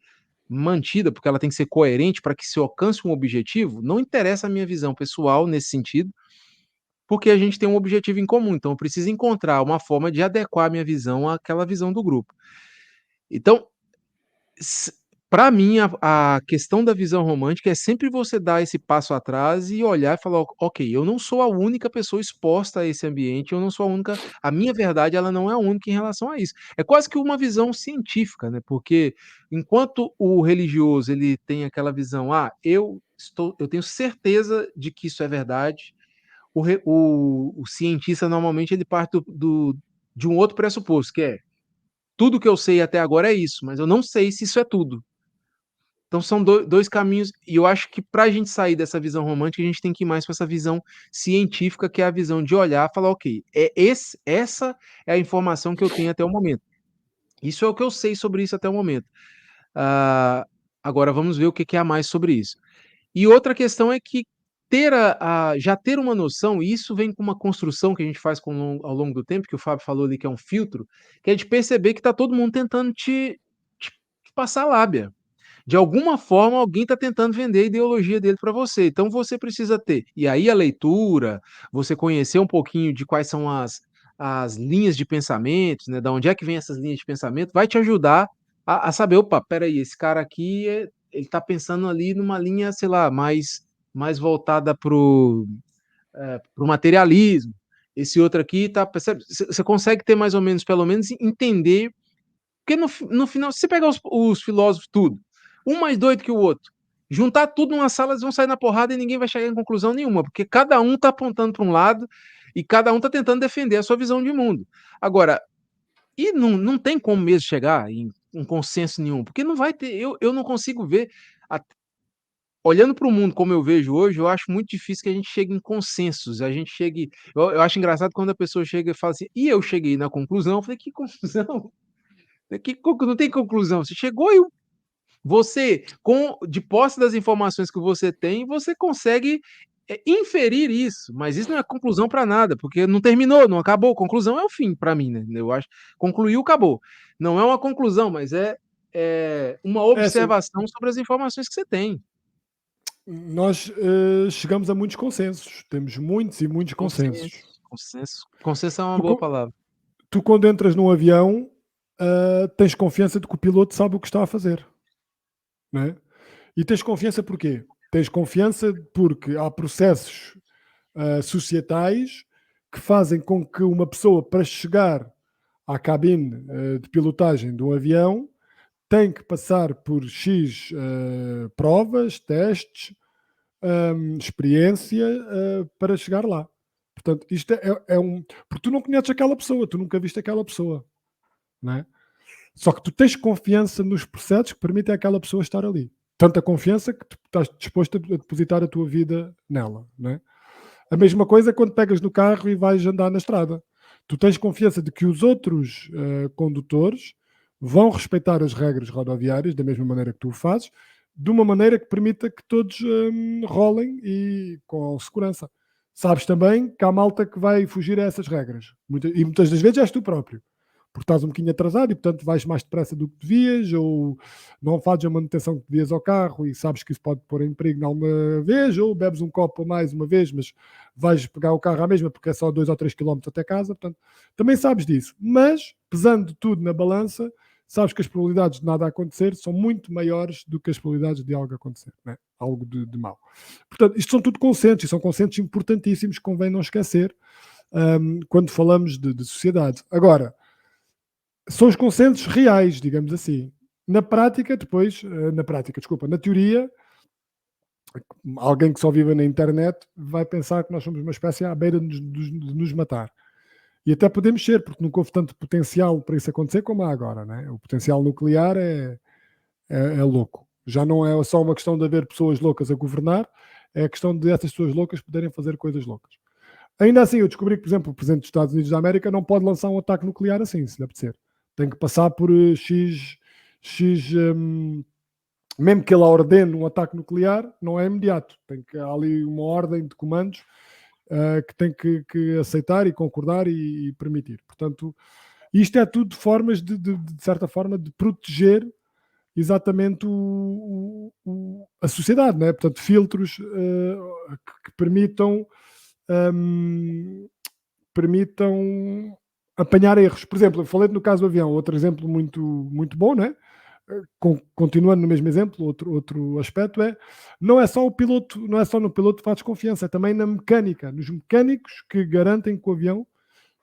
mantida, porque ela tem que ser coerente para que se alcance um objetivo, não interessa a minha visão pessoal nesse sentido, porque a gente tem um objetivo em comum, então eu preciso encontrar uma forma de adequar a minha visão àquela visão do grupo. Então, para mim, a questão da visão romântica é sempre você dar esse passo atrás e olhar e falar: Ok, eu não sou a única pessoa exposta a esse ambiente, eu não sou a única a minha verdade ela não é a única em relação a isso". É quase que uma visão científica, né, porque enquanto o religioso ele tem aquela visão: eu tenho certeza de que isso é verdade", o cientista normalmente ele parte de um outro pressuposto, que é: "Tudo que eu sei até agora é isso, mas eu não sei se isso é tudo". Então são dois caminhos, e eu acho que para a gente sair dessa visão romântica, a gente tem que ir mais para essa visão científica, que é a visão de olhar e falar: "Ok, essa é a informação que eu tenho até o momento. Isso é o que eu sei sobre isso até o momento. Ah, agora vamos ver o que que há mais sobre isso". E outra questão é que já ter uma noção, e isso vem com uma construção que a gente faz ao longo do tempo, que o Fábio falou ali que é um filtro, que é de perceber que está todo mundo tentando te passar lábia. De alguma forma, alguém está tentando vender a ideologia dele para você, então você precisa ter e aí a leitura, você conhecer um pouquinho de quais são as linhas de pensamentos, né, da onde é que vem essas linhas de pensamento, vai te ajudar a saber, opa, peraí, esse cara aqui, ele está pensando ali numa linha, sei lá, mais voltada para o materialismo. Esse outro aqui tá, percebe? Você consegue ter mais ou menos, pelo menos, entender, porque no final, se você pegar os filósofos tudo, um mais doido que o outro, juntar tudo numa sala, eles vão sair na porrada e ninguém vai chegar em conclusão nenhuma, porque cada um está apontando para um lado e cada um está tentando defender a sua visão de mundo. Agora, e não tem como mesmo chegar em um consenso nenhum, porque não vai ter, eu não consigo ver, olhando para o mundo como eu vejo hoje, eu acho muito difícil que a gente chegue em consensos, a gente chegue, eu acho engraçado quando a pessoa chega e fala assim: "E eu cheguei na conclusão", eu falei: "Que conclusão? Não tem conclusão, você chegou e você, de posse das informações que você tem, você consegue, inferir isso, mas isso não é conclusão para nada, porque não terminou, não acabou, conclusão é o fim para mim, né, eu acho, concluiu, acabou. Não é uma conclusão, mas é uma É assim, observação sobre as informações que você tem. nós chegamos a muitos consensos, temos muitos e muitos consensos. Consenso é uma Tu, boa co- palavra. tu quando entras num avião, tens confiança de que o piloto sabe o que está a fazer, não é? E tens confiança porquê? Tens confiança porque há processos societais que fazem com que uma pessoa, para chegar à cabine de pilotagem de um avião, tem que passar por X provas, testes, experiência para chegar lá. Portanto, isto é um. Porque tu não conheces aquela pessoa, tu nunca viste aquela pessoa, não é? Só que tu tens confiança nos processos que permitem àquela pessoa estar ali. Tanta confiança que tu estás disposto a depositar a tua vida nela, não é? A mesma coisa quando pegas no carro e vais andar na estrada. Tu tens confiança de que os outros condutores vão respeitar as regras rodoviárias da mesma maneira que tu o fazes, de uma maneira que permita que todos rolem e com segurança. Sabes também que há malta que vai fugir a essas regras. E muitas das vezes és tu próprio, porque estás um bocadinho atrasado e, portanto, vais mais depressa do que devias, ou não fazes a manutenção que devias ao carro e sabes que isso pode pôr em perigo alguma vez, ou bebes um copo a mais uma vez, mas vais pegar o carro à mesma porque é só 2 ou 3 quilómetros até casa, portanto, também sabes disso. Mas, pesando tudo na balança, sabes que as probabilidades de nada acontecer são muito maiores do que as probabilidades de algo acontecer, né? Algo de mal. Portanto, isto são tudo consensos, e são consensos importantíssimos que convém não esquecer quando falamos de sociedade. Agora, são os consensos reais, digamos assim. Na prática, depois, na prática, desculpa, na teoria, alguém que só vive na internet vai pensar que nós somos uma espécie à beira de nos matar. E até podemos ser, porque nunca houve tanto potencial para isso acontecer como há agora. Né? O potencial nuclear é louco. Já não é só uma questão de haver pessoas loucas a governar, é a questão de essas pessoas loucas poderem fazer coisas loucas. Ainda assim, eu descobri que, por exemplo, o Presidente dos Estados Unidos da América não pode lançar um ataque nuclear assim, se lhe apetecer. Tem que passar por X mesmo que ele ordene um ataque nuclear, não é imediato. Tem que há ali uma ordem de comandos que tem que aceitar e concordar e permitir. Portanto, isto é tudo formas de certa forma, de proteger exatamente a sociedade, né? Portanto, filtros que permitam apanhar erros. Por exemplo, eu falei no caso do avião, outro exemplo muito bom, né? Continuando no mesmo exemplo, outro aspecto não é só o piloto, não é só no piloto que fazes confiança, é também na mecânica, nos mecânicos que garantem que o avião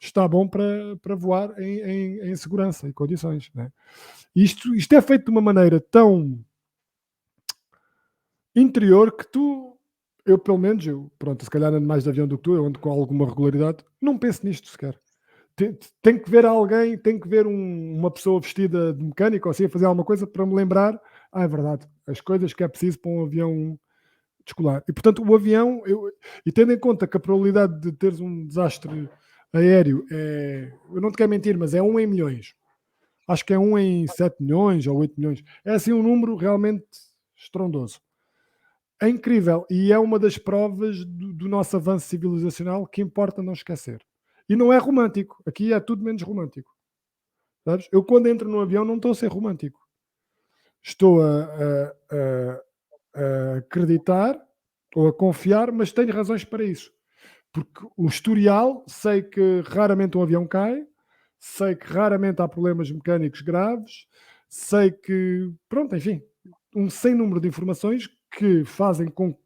está bom para voar em segurança e condições. Né? Isto é feito de uma maneira tão interior que eu pelo menos, pronto, se calhar ando mais de avião do que tu, eu ando com alguma regularidade, não penso nisto sequer. Tem que ver alguém, tem que ver uma pessoa vestida de mecânico ou assim a fazer alguma coisa para me lembrar, é verdade, as coisas que é preciso para um avião descolar. E portanto o avião, e tendo em conta que a probabilidade de teres um desastre aéreo eu não te quero mentir, mas é 1 em milhões. Acho que é 1 em 7 milhões ou 8 milhões. É assim um número realmente estrondoso. É incrível e é uma das provas do nosso avanço civilizacional que importa não esquecer. E não é romântico, aqui é tudo menos romântico. Sabes? Eu quando entro no avião não estou a ser romântico. Estou a acreditar ou a confiar, mas tenho razões para isso. Porque o historial, sei que raramente um avião cai, sei que raramente há problemas mecânicos graves, sei que, pronto, enfim, um sem número de informações que fazem com que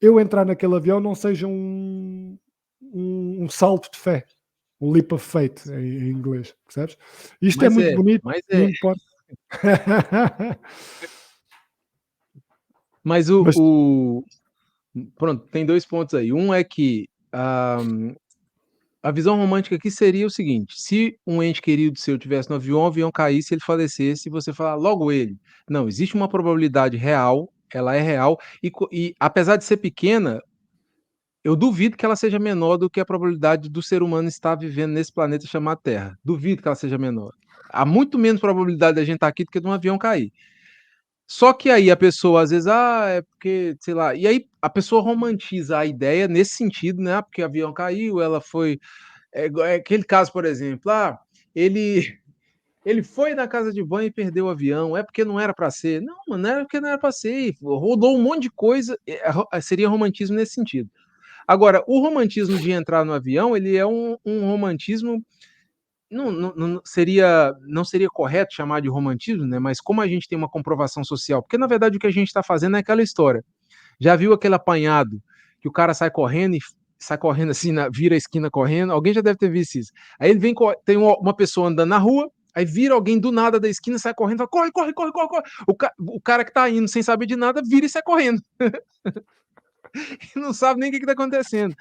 eu entrar naquele avião não seja um salto de fé, um leap of faith em inglês, percebes? Isto é Mas muito é, bonito mas e é. importa. Mas Mas pronto, tem 2 pontos aí. Um é que, a visão romântica aqui seria o seguinte: se um ente querido seu tivesse no avião, o avião caísse, ele falecesse, e você falar: "Logo ele". Não, existe uma probabilidade real, ela é real, e apesar de ser pequena, eu duvido que ela seja menor do que a probabilidade do ser humano estar vivendo nesse planeta chamado Terra. Duvido que ela seja menor. Há muito menos probabilidade da gente estar aqui do que de um avião cair. Só que aí a pessoa às vezes: "Ah, é porque, sei lá", e aí a pessoa romantiza a ideia nesse sentido, né: "Ah, porque o avião caiu, ela foi", é aquele caso, por exemplo: "Ah, ele ele foi na casa de banho e perdeu o avião, é porque não era para ser". Não, mano, não era porque não era para ser, rodou um monte de coisa, seria romantismo nesse sentido. Agora, o romantismo de entrar no avião, ele é um romantismo, não seria correto chamar de romantismo, né, mas como a gente tem uma comprovação social, porque na verdade o que a gente está fazendo é aquela história. Já viu aquele apanhado que o cara sai correndo e sai correndo assim, vira a esquina correndo? Alguém já deve ter visto isso. Aí ele vem, tem uma pessoa andando na rua, aí vira alguém do nada da esquina, sai correndo, fala: "Corre, corre, corre, corre, corre". O cara que tá indo sem saber de nada vira e sai correndo. E não sabe nem o que que tá acontecendo.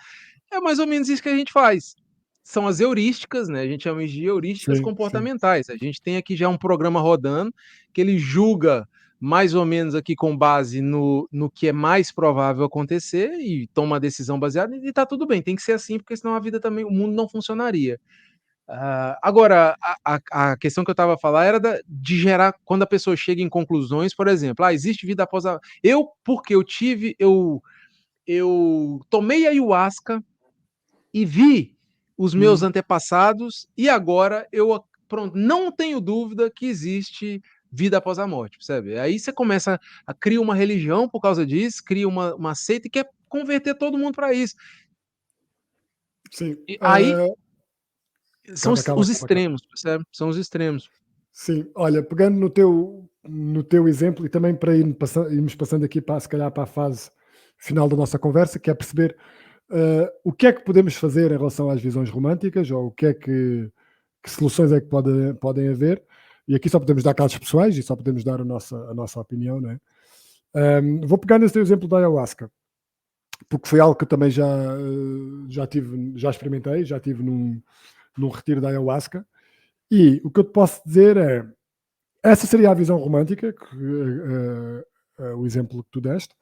É mais ou menos isso que a gente faz. São as heurísticas, né, a gente chama de heurísticas sim, sim, comportamentais. A gente tem aqui já um programa rodando, que ele julga mais ou menos aqui com base no que é mais provável acontecer e toma uma decisão baseada, e tá tudo bem, tem que ser assim, porque senão a vida também, o mundo não funcionaria. Agora, a questão que eu estava a falar era de gerar, quando a pessoa chega em conclusões, por exemplo: "Ah, existe vida após a", porque eu tomei ayahuasca e vi os meus hum, antepassados, e agora pronto, não tenho dúvida que existe vida após a morte, percebe? Aí você começa a criar uma religião por causa disso, cria uma seita e quer converter todo mundo para isso. sim. E aí são Acaba, acaba, os acaba, acaba. extremos, percebe? São os extremos. Sim, olha, pegando no teu exemplo e também para irmos passando aqui para, se calhar, para a fase final da nossa conversa, que é perceber o que é que podemos fazer em relação às visões românticas, ou o que é que soluções é que podem haver, e aqui só podemos dar casos pessoais e só podemos dar a nossa opinião, não é? Vou pegar nesse teu exemplo da ayahuasca, porque foi algo que eu também já experimentei, já tive num retiro da ayahuasca, e o que eu te posso dizer é, essa seria a visão romântica, o exemplo que tu deste.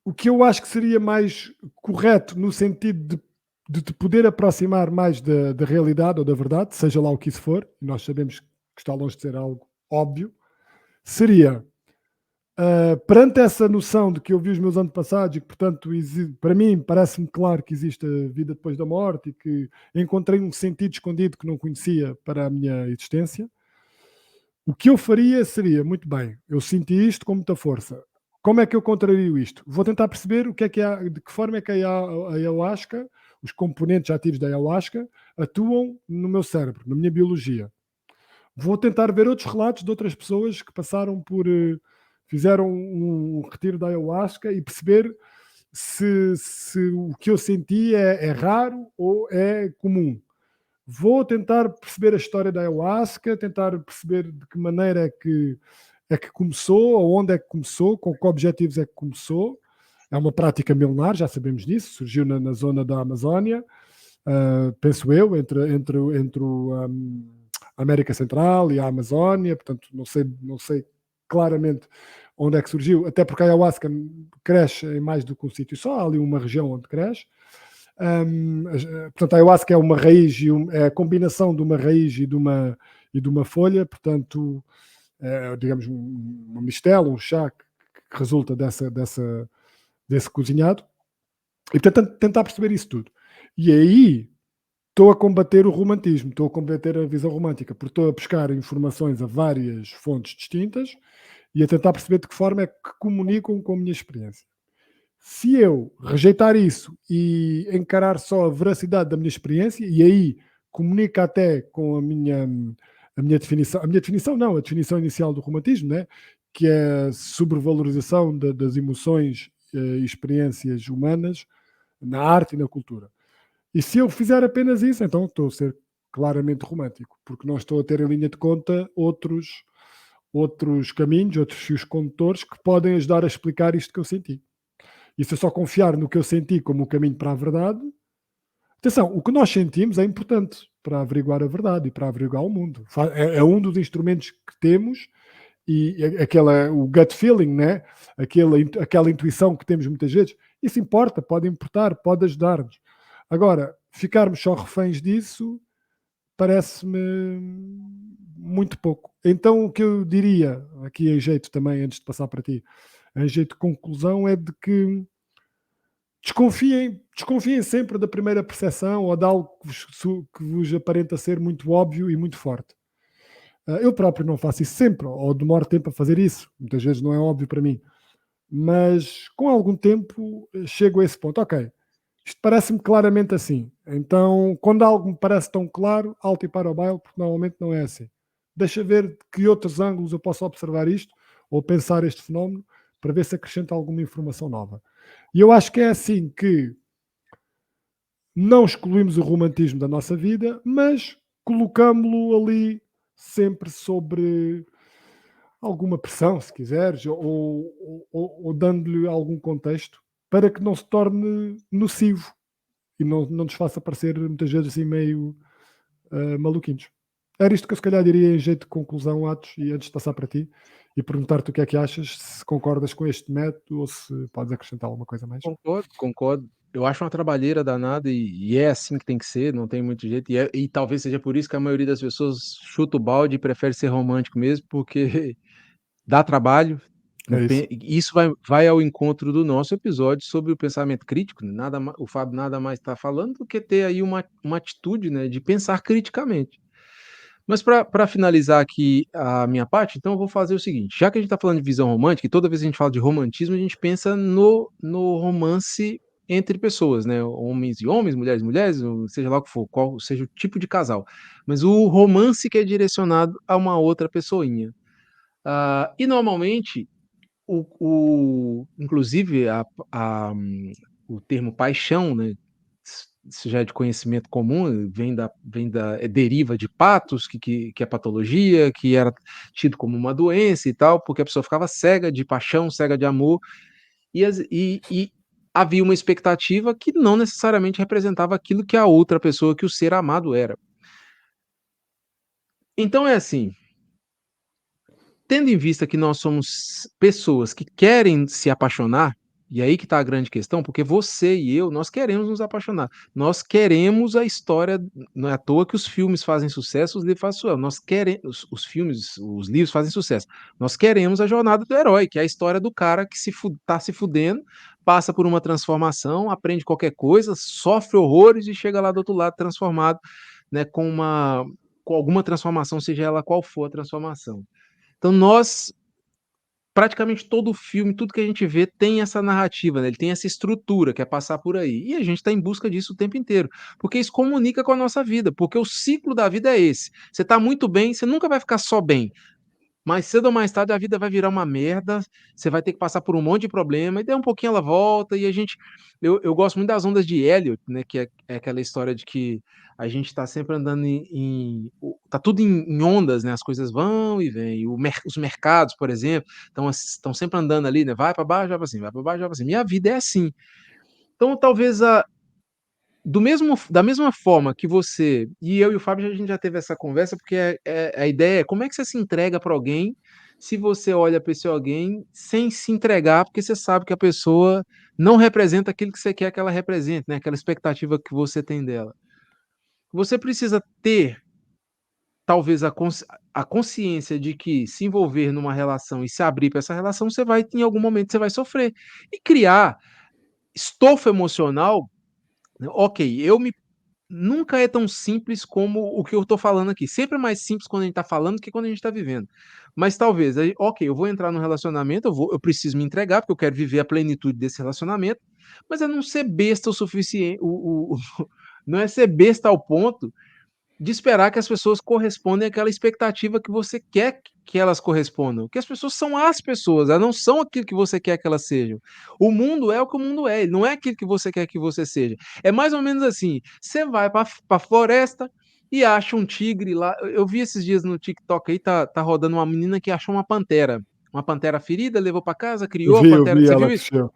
O que eu acho que seria mais correto no sentido de te poder aproximar mais da realidade ou da verdade, seja lá o que isso for, e nós sabemos que está longe de ser algo óbvio, seria, perante essa noção de que eu vi os meus antepassados e que, portanto, para mim parece-me claro que existe a vida depois da morte e que encontrei um sentido escondido que não conhecia para a minha existência. O que eu faria seria, muito bem, eu senti isto com muita força. Como é que eu contrario isto? Vou tentar perceber o que há, de que forma é que a ayahuasca, os componentes ativos da ayahuasca, atuam no meu cérebro, na minha biologia. Vou tentar ver outros relatos de outras pessoas que passaram fizeram um retiro da ayahuasca e perceber se o que eu senti é raro ou é comum. Vou tentar perceber a história da ayahuasca, tentar perceber de que maneira é que começou, ou onde é que começou, com que objetivos é que começou. É uma prática milenar, já sabemos disso, surgiu na zona da Amazónia, penso eu, a América Central e a Amazónia, portanto não sei claramente onde é que surgiu, até porque a ayahuasca cresce em mais do que um sítio só, há ali uma região onde cresce. Portanto, a ayahuasca é uma raiz, é a combinação de uma raiz e de uma folha, portanto, digamos, uma mistela, um chá que resulta desse cozinhado, e portanto, tentar perceber isso tudo. E aí estou a combater o romantismo, estou a combater a visão romântica, porque estou a buscar informações a várias fontes distintas e a tentar perceber de que forma é que comunicam com a minha experiência. Se eu rejeitar isso e encarar só a veracidade da minha experiência, e aí comunica até com a minha definição não, a definição inicial do romantismo, né? Que é a sobrevalorização das emoções e experiências humanas na arte e na cultura. E se eu fizer apenas isso, então estou a ser claramente romântico, porque não estou a ter em linha de conta outros caminhos, outros fios condutores que podem ajudar a explicar isto que eu senti. E se eu só confiar no que eu senti como o caminho para a verdade, atenção, o que nós sentimos é importante para averiguar a verdade e para averiguar o mundo. É um dos instrumentos que temos e o gut feeling, né? Aquela intuição que temos muitas vezes, isso importa, pode importar, pode ajudar-nos. Agora, ficarmos só reféns disso parece-me muito pouco. Então, o que eu diria, aqui em jeito também, antes de passar para ti, em jeito de conclusão, é de que desconfiem sempre da primeira percepção ou de algo que vos aparenta ser muito óbvio e muito forte. Eu próprio não faço isso sempre, ou demoro tempo a fazer isso. Muitas vezes não é óbvio para mim. Mas com algum tempo chego a esse ponto. Ok, isto parece-me claramente assim. Então, quando algo me parece tão claro, alto e para o baile, porque normalmente não é assim. Deixa ver de que outros ângulos eu posso observar isto ou pensar este fenómeno para ver se acrescenta alguma informação nova. E eu acho que é assim que não excluímos o romantismo da nossa vida, mas colocámo-lo ali sempre sobre alguma pressão, se quiseres, ou dando-lhe algum contexto para que não se torne nocivo e não nos faça parecer muitas vezes assim meio maluquinhos. Era isto que eu se calhar diria em jeito de conclusão, Atos, e antes de passar para ti e perguntar-te o que é que achas, se concordas com este método ou se podes acrescentar alguma coisa mais. Concordo, concordo. Eu acho uma trabalheira danada e é assim que tem que ser, não tem muito jeito. E talvez seja por isso que a maioria das pessoas chuta o balde e prefere ser romântico mesmo, porque dá trabalho. É isso. Isso vai ao encontro do nosso episódio sobre o pensamento crítico, né? O Fábio nada mais está falando do que ter aí uma atitude, né, de pensar criticamente. Mas para finalizar aqui a minha parte, então eu vou fazer o seguinte: já que a gente está falando de visão romântica, e toda vez que a gente fala de romantismo, a gente pensa no romance entre pessoas, né? Homens e homens, mulheres e mulheres, ou seja lá o que for, qual seja o tipo de casal. Mas o romance que é direcionado a uma outra pessoinha. E normalmente inclusive o termo paixão, né, isso já é de conhecimento comum, deriva de patos, que é patologia, que era tido como uma doença e tal, porque a pessoa ficava cega de paixão, cega de amor, e havia uma expectativa que não necessariamente representava aquilo que a outra pessoa, que o ser amado era. Então é assim, tendo em vista que nós somos pessoas que querem se apaixonar, e aí que está a grande questão, porque você e eu, nós queremos nos apaixonar. Nós queremos a história, não é à toa que os filmes fazem sucesso, os livros fazem sucesso. Nós queremos, os filmes, os livros fazem sucesso. Nós queremos a jornada do herói, que é a história do cara que tá se fudendo, passa por uma transformação, aprende qualquer coisa, sofre horrores e chega lá do outro lado transformado, né, com alguma transformação, seja ela qual for a transformação. Então praticamente todo filme, tudo que a gente vê tem essa narrativa, né, ele tem essa estrutura que é passar por aí, e a gente está em busca disso o tempo inteiro, porque isso comunica com a nossa vida, porque o ciclo da vida é esse, você está muito bem, você nunca vai ficar só bem, mais cedo ou mais tarde a vida vai virar uma merda, você vai ter que passar por um monte de problema, e daí um pouquinho ela volta, e a gente. Eu gosto muito das ondas de Elliot, né? Que é aquela história de que a gente está sempre andando tá tudo em ondas, né? As coisas vão e vêm. Os mercados, por exemplo, estão sempre andando ali, né? Vai para baixo, vai para cima, vai para baixo, vai para cima. E a vida é assim. Então, talvez da mesma forma que você e eu e o Fábio, a gente já teve essa conversa, porque a ideia é como é que você se entrega para alguém se você olha para esse alguém sem se entregar, porque você sabe que a pessoa não representa aquilo que você quer que ela represente, né? Aquela expectativa que você tem dela. Você precisa ter, talvez, a consciência de que se envolver numa relação e se abrir para essa relação, em algum momento, você vai sofrer. E criar estofo emocional, né? Ok, nunca é tão simples como o que eu tô falando aqui. Sempre é mais simples quando a gente tá falando que quando a gente tá vivendo. Mas talvez, aí, ok, eu vou entrar num relacionamento, eu preciso me entregar, porque eu quero viver a plenitude desse relacionamento, mas é não ser besta o suficiente, não é ser besta ao ponto de esperar que as pessoas correspondem àquela expectativa que você quer que elas correspondam. Que as pessoas são as pessoas, elas não são aquilo que você quer que elas sejam. O mundo é o que o mundo é, ele não é aquilo que você quer que você seja. É mais ou menos assim: você vai para a floresta e acha um tigre lá. Eu vi esses dias no TikTok aí, tá rodando uma menina que achou uma pantera. Uma pantera ferida, levou para casa, criou a Eu pantera. vi, Você ela viu isso? cresceu.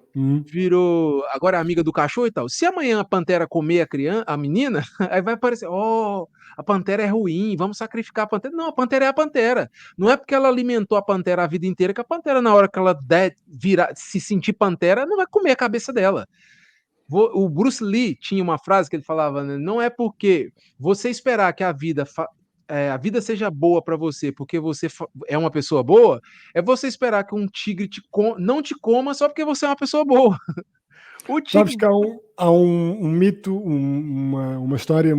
Virou agora é amiga do cachorro e tal. Se amanhã a pantera comer a menina, aí vai parecer, ó, a pantera é ruim, vamos sacrificar a pantera. Não, a pantera é a pantera. Não é porque ela alimentou a pantera a vida inteira que a pantera, na hora que ela se sentir pantera, não vai comer a cabeça dela. O Bruce Lee tinha uma frase que ele falava, né, não é porque você esperar que a vida seja boa para você porque você é uma pessoa boa, é você esperar que um tigre não te coma só porque você é uma pessoa boa. O Sabes tigre. que há um mito, uma história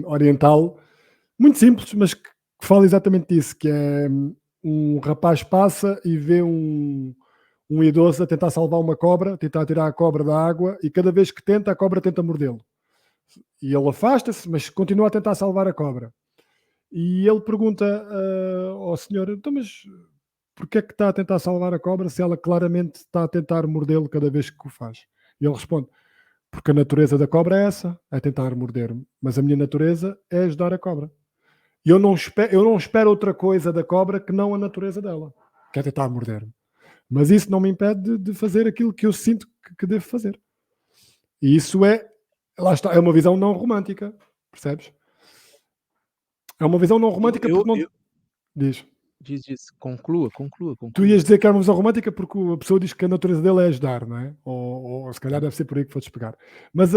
oriental muito simples, mas que fala exatamente disso, que é um rapaz passa e vê um idoso a tentar salvar uma cobra, a tentar tirar a cobra da água, e cada vez que tenta, a cobra tenta mordê-lo. E ele afasta-se, mas continua a tentar salvar a cobra. E ele pergunta ao senhor, então, mas porque é que está a tentar salvar a cobra se ela claramente está a tentar mordê-lo cada vez que o faz? E ele responde, porque a natureza da cobra é essa, é tentar morder-me, mas a minha natureza é ajudar a cobra. E eu não espero outra coisa da cobra que não a natureza dela, que é tentar morder-me. Mas isso não me impede de fazer aquilo que eu sinto que devo fazer. E isso lá está, é uma visão não romântica, percebes? É uma visão não romântica porque não. Eu Diz. diz, conclua, conclua, Tu conclua. ias dizer que era uma visão romântica porque a pessoa diz que a natureza dele é ajudar, não é? Ou se calhar deve ser por aí que foste pegar. Mas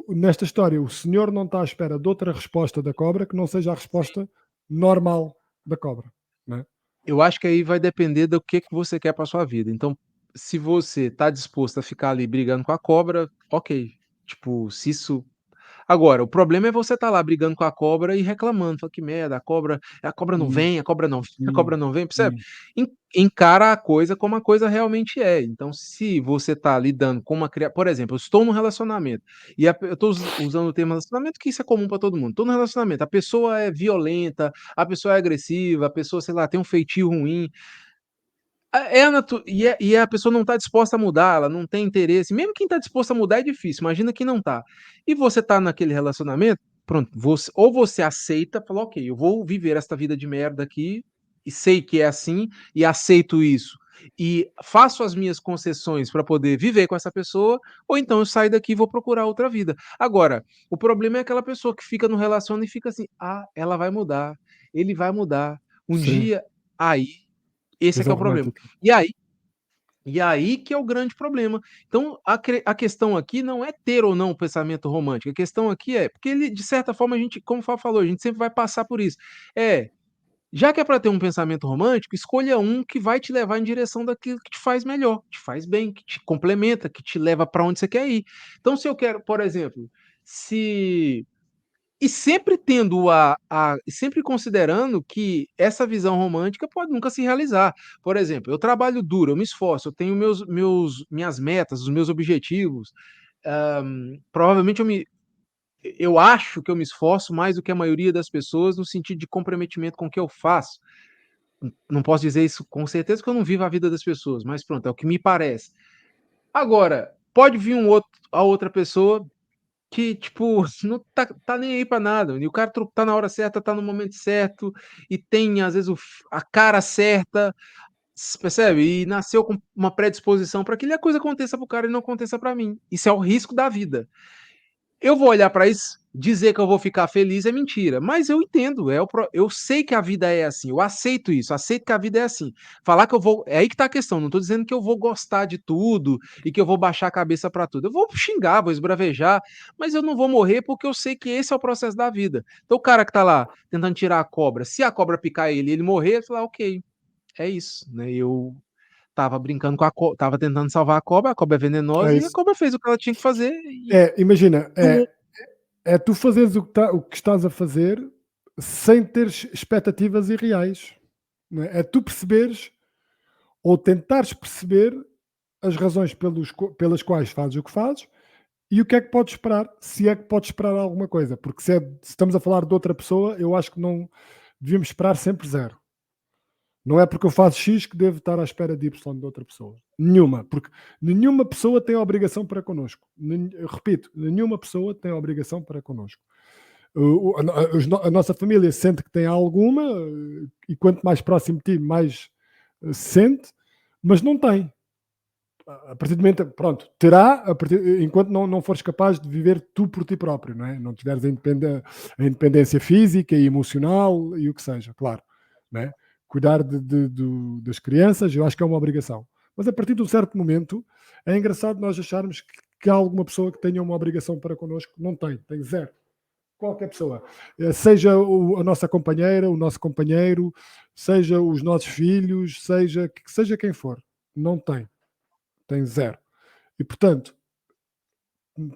nesta história, o senhor não está à espera de outra resposta da cobra que não seja a resposta normal da cobra, não é? Eu acho que aí vai depender do que você quer para sua vida. Então, se você está disposto a ficar ali brigando com a cobra, ok. Tipo, se isso. Agora, o problema é você estar lá brigando com a cobra e reclamando, fala: "Que merda, a cobra não Hum, vem, a cobra não vem, a hum, cobra não vem", percebe? hum. Encara a coisa como a coisa realmente é. Então, se você está lidando com uma criatura, por exemplo, eu estou num relacionamento e eu estou usando o termo relacionamento, que isso é comum para todo mundo. Estou num relacionamento, a pessoa é violenta, a pessoa é agressiva, a pessoa, sei lá, tem um feitio ruim. A pessoa não está disposta a mudar, ela não tem interesse. Mesmo quem está disposto a mudar é difícil, imagina quem não está. E você está naquele relacionamento, pronto, ou você aceita, fala: "Ok, eu vou viver esta vida de merda aqui, e sei que é assim, e aceito isso, e faço as minhas concessões para poder viver com essa pessoa, ou então eu saio daqui e vou procurar outra vida". Agora, o problema é aquela pessoa que fica no relacionamento e fica assim: "Ah, ela vai mudar, ele vai mudar, um Sim, dia", aí esse é que é visão o problema. romântica. E aí e aí que é o grande problema. Então, a questão aqui não é ter ou não um pensamento romântico, a questão aqui é porque ele, de certa forma, a gente, como o Fábio falou, a gente sempre vai passar por isso. É, já que é para ter um pensamento romântico, escolha um que vai te levar em direção daquilo que te faz melhor, que te faz bem, que te complementa, que te leva para onde você quer ir. Então, se eu quero, por exemplo, se e sempre tendo sempre considerando que essa visão romântica pode nunca se realizar. Por exemplo, eu trabalho duro, eu me esforço, eu tenho minhas metas, os meus objetivos. Provavelmente eu acho que eu me esforço mais do que a maioria das pessoas no sentido de comprometimento com o que eu faço. Não posso dizer isso com certeza, porque eu não vivo a vida das pessoas, mas pronto, é o que me parece. Agora, pode vir a outra pessoa que, tipo, não tá nem aí pra nada, e o cara tá na hora certa, tá no momento certo, e tem às vezes a cara certa, percebe? E nasceu com uma predisposição para que a coisa aconteça para o cara e não aconteça para mim. Isso é o risco da vida. Eu vou olhar para isso, dizer que eu vou ficar feliz é mentira, mas eu entendo, eu sei que a vida é assim, eu aceito isso, aceito que a vida é assim. Falar que eu vou, é aí que tá a questão, não estou dizendo que eu vou gostar de tudo e que eu vou baixar a cabeça para tudo. Eu vou xingar, vou esbravejar, mas eu não vou morrer porque eu sei que esse é o processo da vida. Então o cara que tá lá tentando tirar a cobra, se a cobra picar ele e ele morrer, ele fala: "OK, é isso", né? Eu tava brincando com tava tentando salvar a cobra é venenosa É e a isso. cobra fez o que ela tinha que fazer e Imagina, não. É tu fazeres o que estás a fazer sem teres expectativas irreais. Não é? É tu perceberes ou tentares perceber as razões pelas quais fazes o que fazes e o que é que podes esperar, se é que podes esperar alguma coisa. Porque se estamos a falar de outra pessoa, eu acho que não devíamos esperar sempre zero. Não é porque eu faço X que devo estar à espera de Y de outra pessoa. Nenhuma, porque nenhuma pessoa tem obrigação para connosco. Eu repito, nenhuma pessoa tem obrigação para connosco. A nossa família sente que tem alguma, e quanto mais próximo de ti, mais sente, mas não tem. A partir do momento, pronto, terá, enquanto não fores capaz de viver tu por ti próprio, não é? Não tiveres a independência física e emocional e o que seja, claro, não é? Cuidar das crianças, eu acho que é uma obrigação. Mas a partir de um certo momento, é engraçado nós acharmos que há alguma pessoa que tenha uma obrigação para connosco. Não tem zero. Qualquer pessoa, seja a nossa companheira, o nosso companheiro, seja os nossos filhos, seja quem for, não tem zero. E portanto,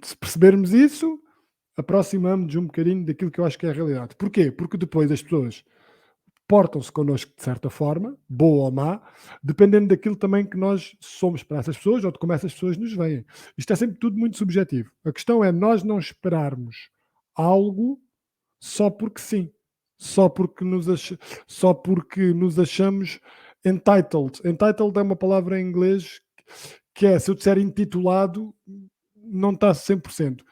se percebermos isso, aproximamos-nos um bocadinho daquilo que eu acho que é a realidade. Porquê? Porque depois as pessoas portam-se connosco de certa forma, boa ou má, dependendo daquilo também que nós somos para essas pessoas ou de como essas pessoas nos veem. Isto é sempre tudo muito subjetivo. A questão é nós não esperarmos algo só porque sim, só porque só porque nos achamos entitled. Entitled é uma palavra em inglês que é, se eu disser intitulado, não está 100%.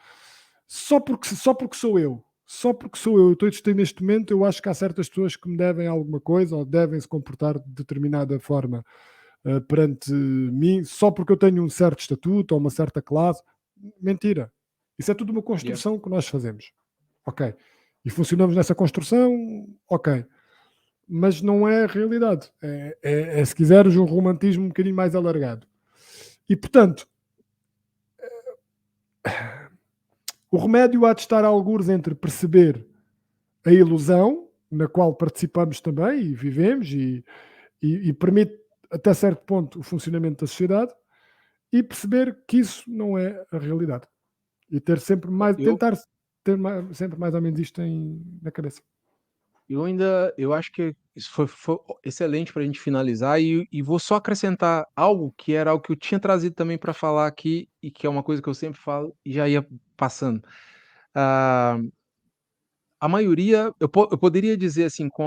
Só porque sou eu, estou a existir neste momento, eu acho que há certas pessoas que me devem alguma coisa ou devem se comportar de determinada forma perante mim, só porque eu tenho um certo estatuto ou uma certa classe. Mentira. Isso é tudo uma Yeah. construção que nós fazemos. Ok. E funcionamos nessa construção, ok. Mas não é a realidade. Se quiseres, um romantismo um bocadinho mais alargado. E, portanto, o remédio há de estar a algures entre perceber a ilusão na qual participamos também e vivemos e permite até certo ponto o funcionamento da sociedade e perceber que isso não é a realidade e ter sempre mais, Eu, tentar ter sempre mais ou menos isto na cabeça. eu acho que isso foi excelente para a gente finalizar e vou só acrescentar algo que era algo que eu tinha trazido também para falar aqui e que é uma coisa que eu sempre falo e já ia passando. Ah, a maioria, eu poderia dizer assim com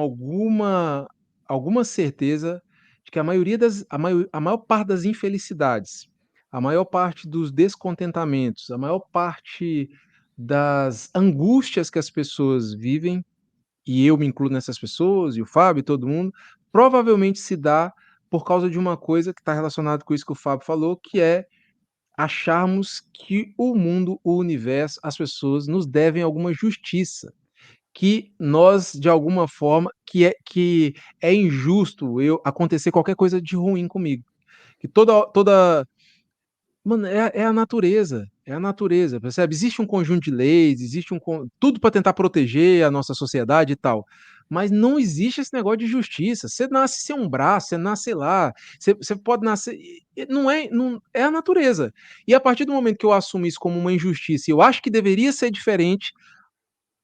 alguma certeza de que a maioria a maior parte das infelicidades, a maior parte dos descontentamentos, a maior parte das angústias que as pessoas vivem, e eu me incluo nessas pessoas, e o Fábio e todo mundo, provavelmente se dá por causa de uma coisa que está relacionada com isso que o Fábio falou, que é acharmos que o mundo, o universo, as pessoas nos devem alguma justiça, que nós, de alguma forma, que é injusto eu acontecer qualquer coisa de ruim comigo, que toda mano, é a natureza, percebe? Existe um conjunto de leis, existe tudo para tentar proteger a nossa sociedade e tal, mas não existe esse negócio de justiça. Você nasce sem um braço, você nasce, sei lá, você pode nascer não é a natureza. E a partir do momento que eu assumo isso como uma injustiça, e eu acho que deveria ser diferente,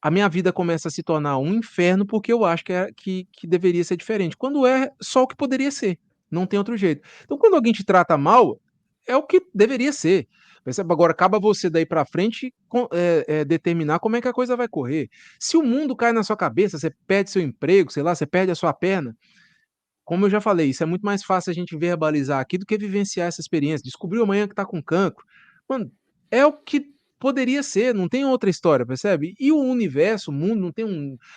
a minha vida começa a se tornar um inferno, porque eu acho que deveria ser diferente, quando é só o que poderia ser, não tem outro jeito. Então quando alguém te trata mal, é o que deveria ser. Percebe? Agora acaba você daí para frente determinar como é que a coisa vai correr. Se o mundo cai na sua cabeça, você perde seu emprego, sei lá, você perde a sua perna, como eu já falei, isso é muito mais fácil a gente verbalizar aqui do que vivenciar essa experiência. Descobriu amanhã que tá com cancro. Mano, é o que poderia ser, não tem outra história, percebe? E o universo, o mundo,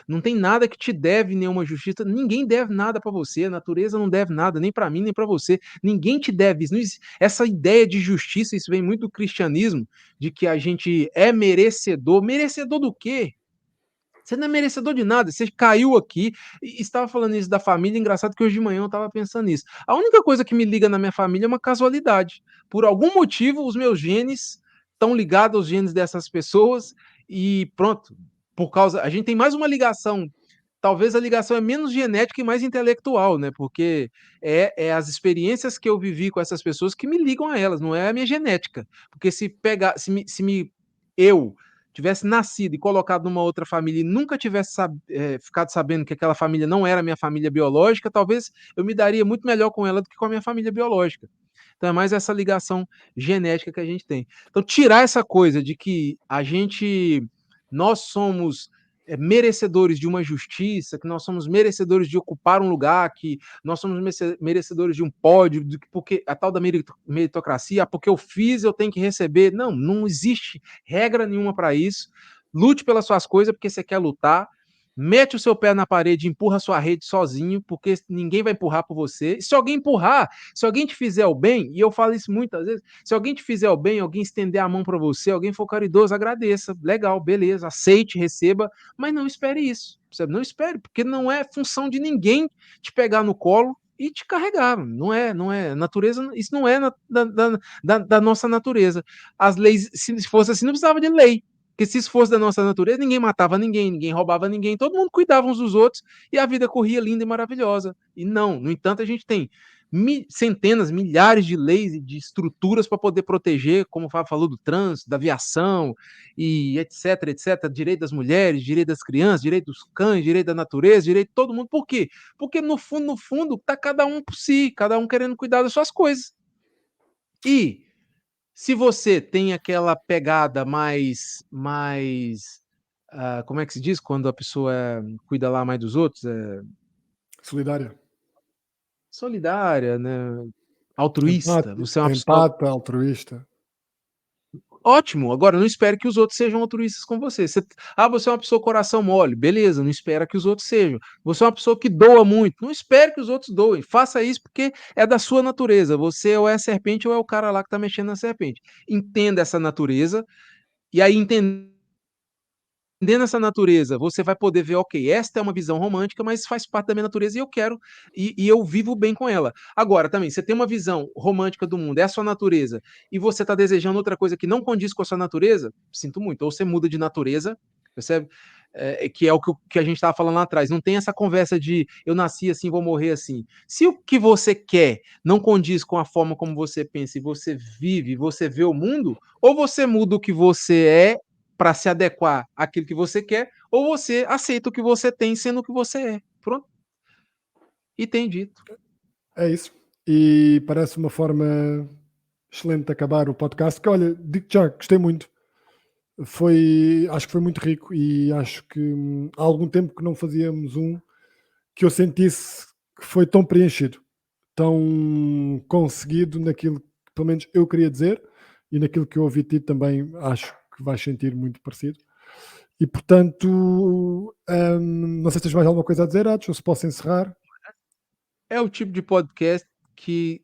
não tem nada que te deve nenhuma justiça. Ninguém deve nada pra você, a natureza não deve nada, nem pra mim, nem pra você. Ninguém te deve isso. Essa ideia de justiça, isso vem muito do cristianismo, de que a gente é merecedor. Merecedor do quê? Você não é merecedor de nada, você caiu aqui e estava falando isso da família, engraçado que hoje de manhã eu estava pensando nisso. A única coisa que me liga na minha família é uma casualidade. Por algum motivo, os meus genes estão ligados aos genes dessas pessoas e pronto. Por causa, a gente tem mais uma ligação. Talvez a ligação é menos genética e mais intelectual, né? Porque é as experiências que eu vivi com essas pessoas que me ligam a elas, não é a minha genética. Porque se pegar, se me eu tivesse nascido e colocado numa outra família e nunca tivesse ficado sabendo que aquela família não era minha família biológica, talvez eu me daria muito melhor com ela do que com a minha família biológica. Então é mais essa ligação genética que a gente tem. Então tirar essa coisa de que nós somos merecedores de uma justiça, que nós somos merecedores de ocupar um lugar, que nós somos merecedores de um pódio, porque a tal da meritocracia, porque eu fiz, eu tenho que receber. Não, não existe regra nenhuma para isso. Lute pelas suas coisas porque você quer lutar. Mete o seu pé na parede, empurra a sua rede sozinho, porque ninguém vai empurrar por você. E se alguém empurrar, se alguém te fizer o bem, e eu falo isso muitas vezes, se alguém te fizer o bem, alguém estender a mão para você, alguém for caridoso, agradeça. Legal, beleza, aceite, receba, mas não espere isso. Percebe? Não espere, porque não é função de ninguém te pegar no colo e te carregar. Não é natureza, isso não é da nossa natureza. As leis, se fosse assim, não precisava de lei. Porque se isso fosse da nossa natureza, ninguém matava ninguém, ninguém roubava ninguém, todo mundo cuidava uns dos outros e a vida corria linda e maravilhosa. E não, no entanto, a gente tem centenas, milhares de leis e de estruturas para poder proteger, como o Fábio falou, do trânsito, da aviação, e etc, etc, direito das mulheres, direito das crianças, direito dos cães, direito da natureza, direito de todo mundo. Por quê? Porque no fundo, tá cada um por si, cada um querendo cuidar das suas coisas. E se você tem aquela pegada como é que se diz quando a pessoa cuida lá mais dos outros? Solidária. Solidária, né? Altruísta. Você é uma pessoa Empata, altruísta. ótimo. Agora, não espere que os outros sejam altruístas com você. Você é uma pessoa coração mole. Beleza, não espera que os outros sejam. Você é uma pessoa que doa muito. Não espere que os outros doem. Faça isso porque é da sua natureza. Você ou é a serpente ou é o cara lá que está mexendo na serpente. Entenda essa natureza. E aí, entendendo essa natureza, você vai poder ver, ok, esta é uma visão romântica, mas faz parte da minha natureza e eu quero, e eu vivo bem com ela. Agora, também, você tem uma visão romântica do mundo, é a sua natureza, e você está desejando outra coisa que não condiz com a sua natureza, sinto muito, ou você muda de natureza, percebe? Que é o que a gente estava falando lá atrás. Não tem essa conversa de eu nasci assim, vou morrer assim. Se o que você quer não condiz com a forma como você pensa e você vive, você vê o mundo, ou você muda o que você é para se adequar àquilo que você quer, ou você aceita o que você tem sendo o que você é. Pronto. E tem dito. É isso. E parece uma forma excelente de acabar o podcast. Que, olha, digo já, gostei muito. Acho que foi muito rico e acho que há algum tempo que não fazíamos um que eu sentisse que foi tão preenchido, tão conseguido naquilo que pelo menos eu queria dizer e naquilo que eu ouvi de ti também acho que vais sentir muito parecido. E portanto, não sei se tens mais alguma coisa a dizer, Atos, ou se posso encerrar. É o tipo de podcast que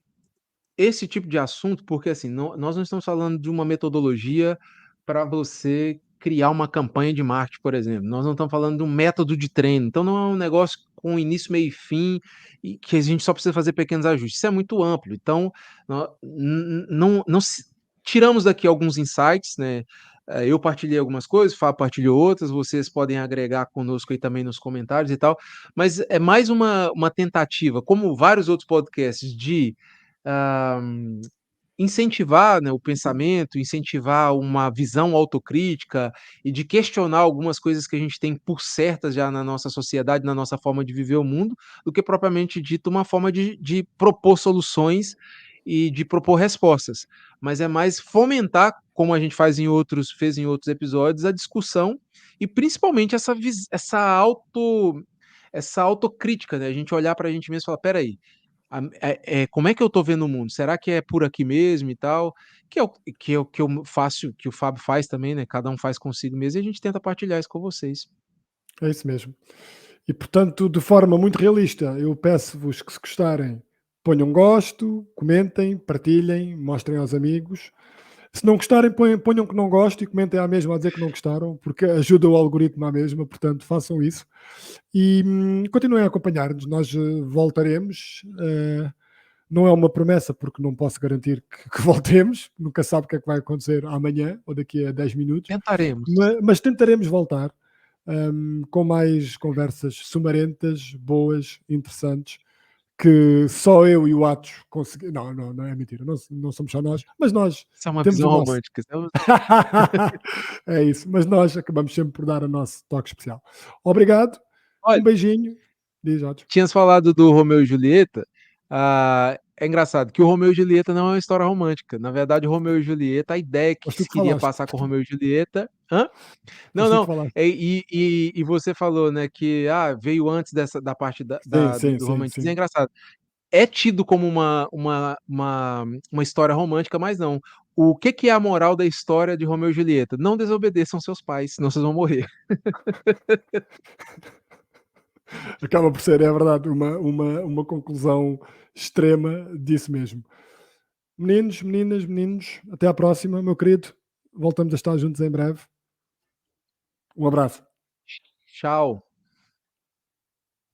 esse tipo de assunto, porque assim, nós não estamos falando de uma metodologia para você criar uma campanha de marketing, por exemplo. Nós não estamos falando de um método de treino. Então não é um negócio com início, meio e fim, e que a gente só precisa fazer pequenos ajustes. Isso é muito amplo. Então, tiramos daqui alguns insights, né? Eu partilhei algumas coisas, o Fábio partilhou outras, vocês podem agregar conosco aí também nos comentários e tal, mas é mais uma tentativa, como vários outros podcasts, de ah, incentivar, né, o pensamento, incentivar uma visão autocrítica e de questionar algumas coisas que a gente tem por certas já na nossa sociedade, na nossa forma de viver o mundo, do que propriamente dito uma forma de propor soluções e de propor respostas. Mas é mais fomentar, como a gente fez em outros episódios, a discussão e principalmente essa autocrítica, né? A gente olhar para a gente mesmo e falar, peraí, como é que eu tô vendo o mundo? Será que é por aqui mesmo e tal? Que eu faço, que o Fábio faz também, né? Cada um faz consigo mesmo e a gente tenta partilhar isso com vocês. É isso mesmo. E portanto, de forma muito realista, eu peço-vos que se gostarem, ponham gosto, comentem, partilhem, mostrem aos amigos. Se não gostarem, ponham que não gosto e comentem à mesma a dizer que não gostaram, porque ajuda o algoritmo à mesma, portanto façam isso. E continuem a acompanhar-nos, nós voltaremos. Não é uma promessa, porque não posso garantir que voltemos, nunca sabe o que é que vai acontecer amanhã ou daqui a 10 minutos, Tentaremos. mas tentaremos voltar com mais conversas sumarentas, boas, interessantes, que só eu e o Atos conseguimos. Não, não, não é mentira, não somos só nós, mas nós Isso é uma temos o visão nosso. romântica. Isso é uma É isso, mas nós acabamos sempre por dar o nosso toque especial. Obrigado, um Olha, beijinho. Diz, Atos. tinhas falado do Romeu e Julieta. É engraçado que o Romeu e Julieta não é uma história romântica. Na verdade, o Romeu e Julieta, a ideia que Foste tu se que queria falaste. passar com o Romeu e Julieta. Hã? Não, Foste tu que não. falaste. E você falou, né, que veio antes da parte Sim, do, sim, do sim, romantismo. É sim. engraçado. É tido como uma história romântica, mas não. O que é a moral da história de Romeu e Julieta? Não desobedeçam seus pais, senão vocês vão morrer. Acaba por ser, é verdade, uma conclusão extrema disso mesmo. Meninos, meninas, meninos, até à próxima, meu querido. Voltamos a estar juntos em breve. Um abraço. Tchau.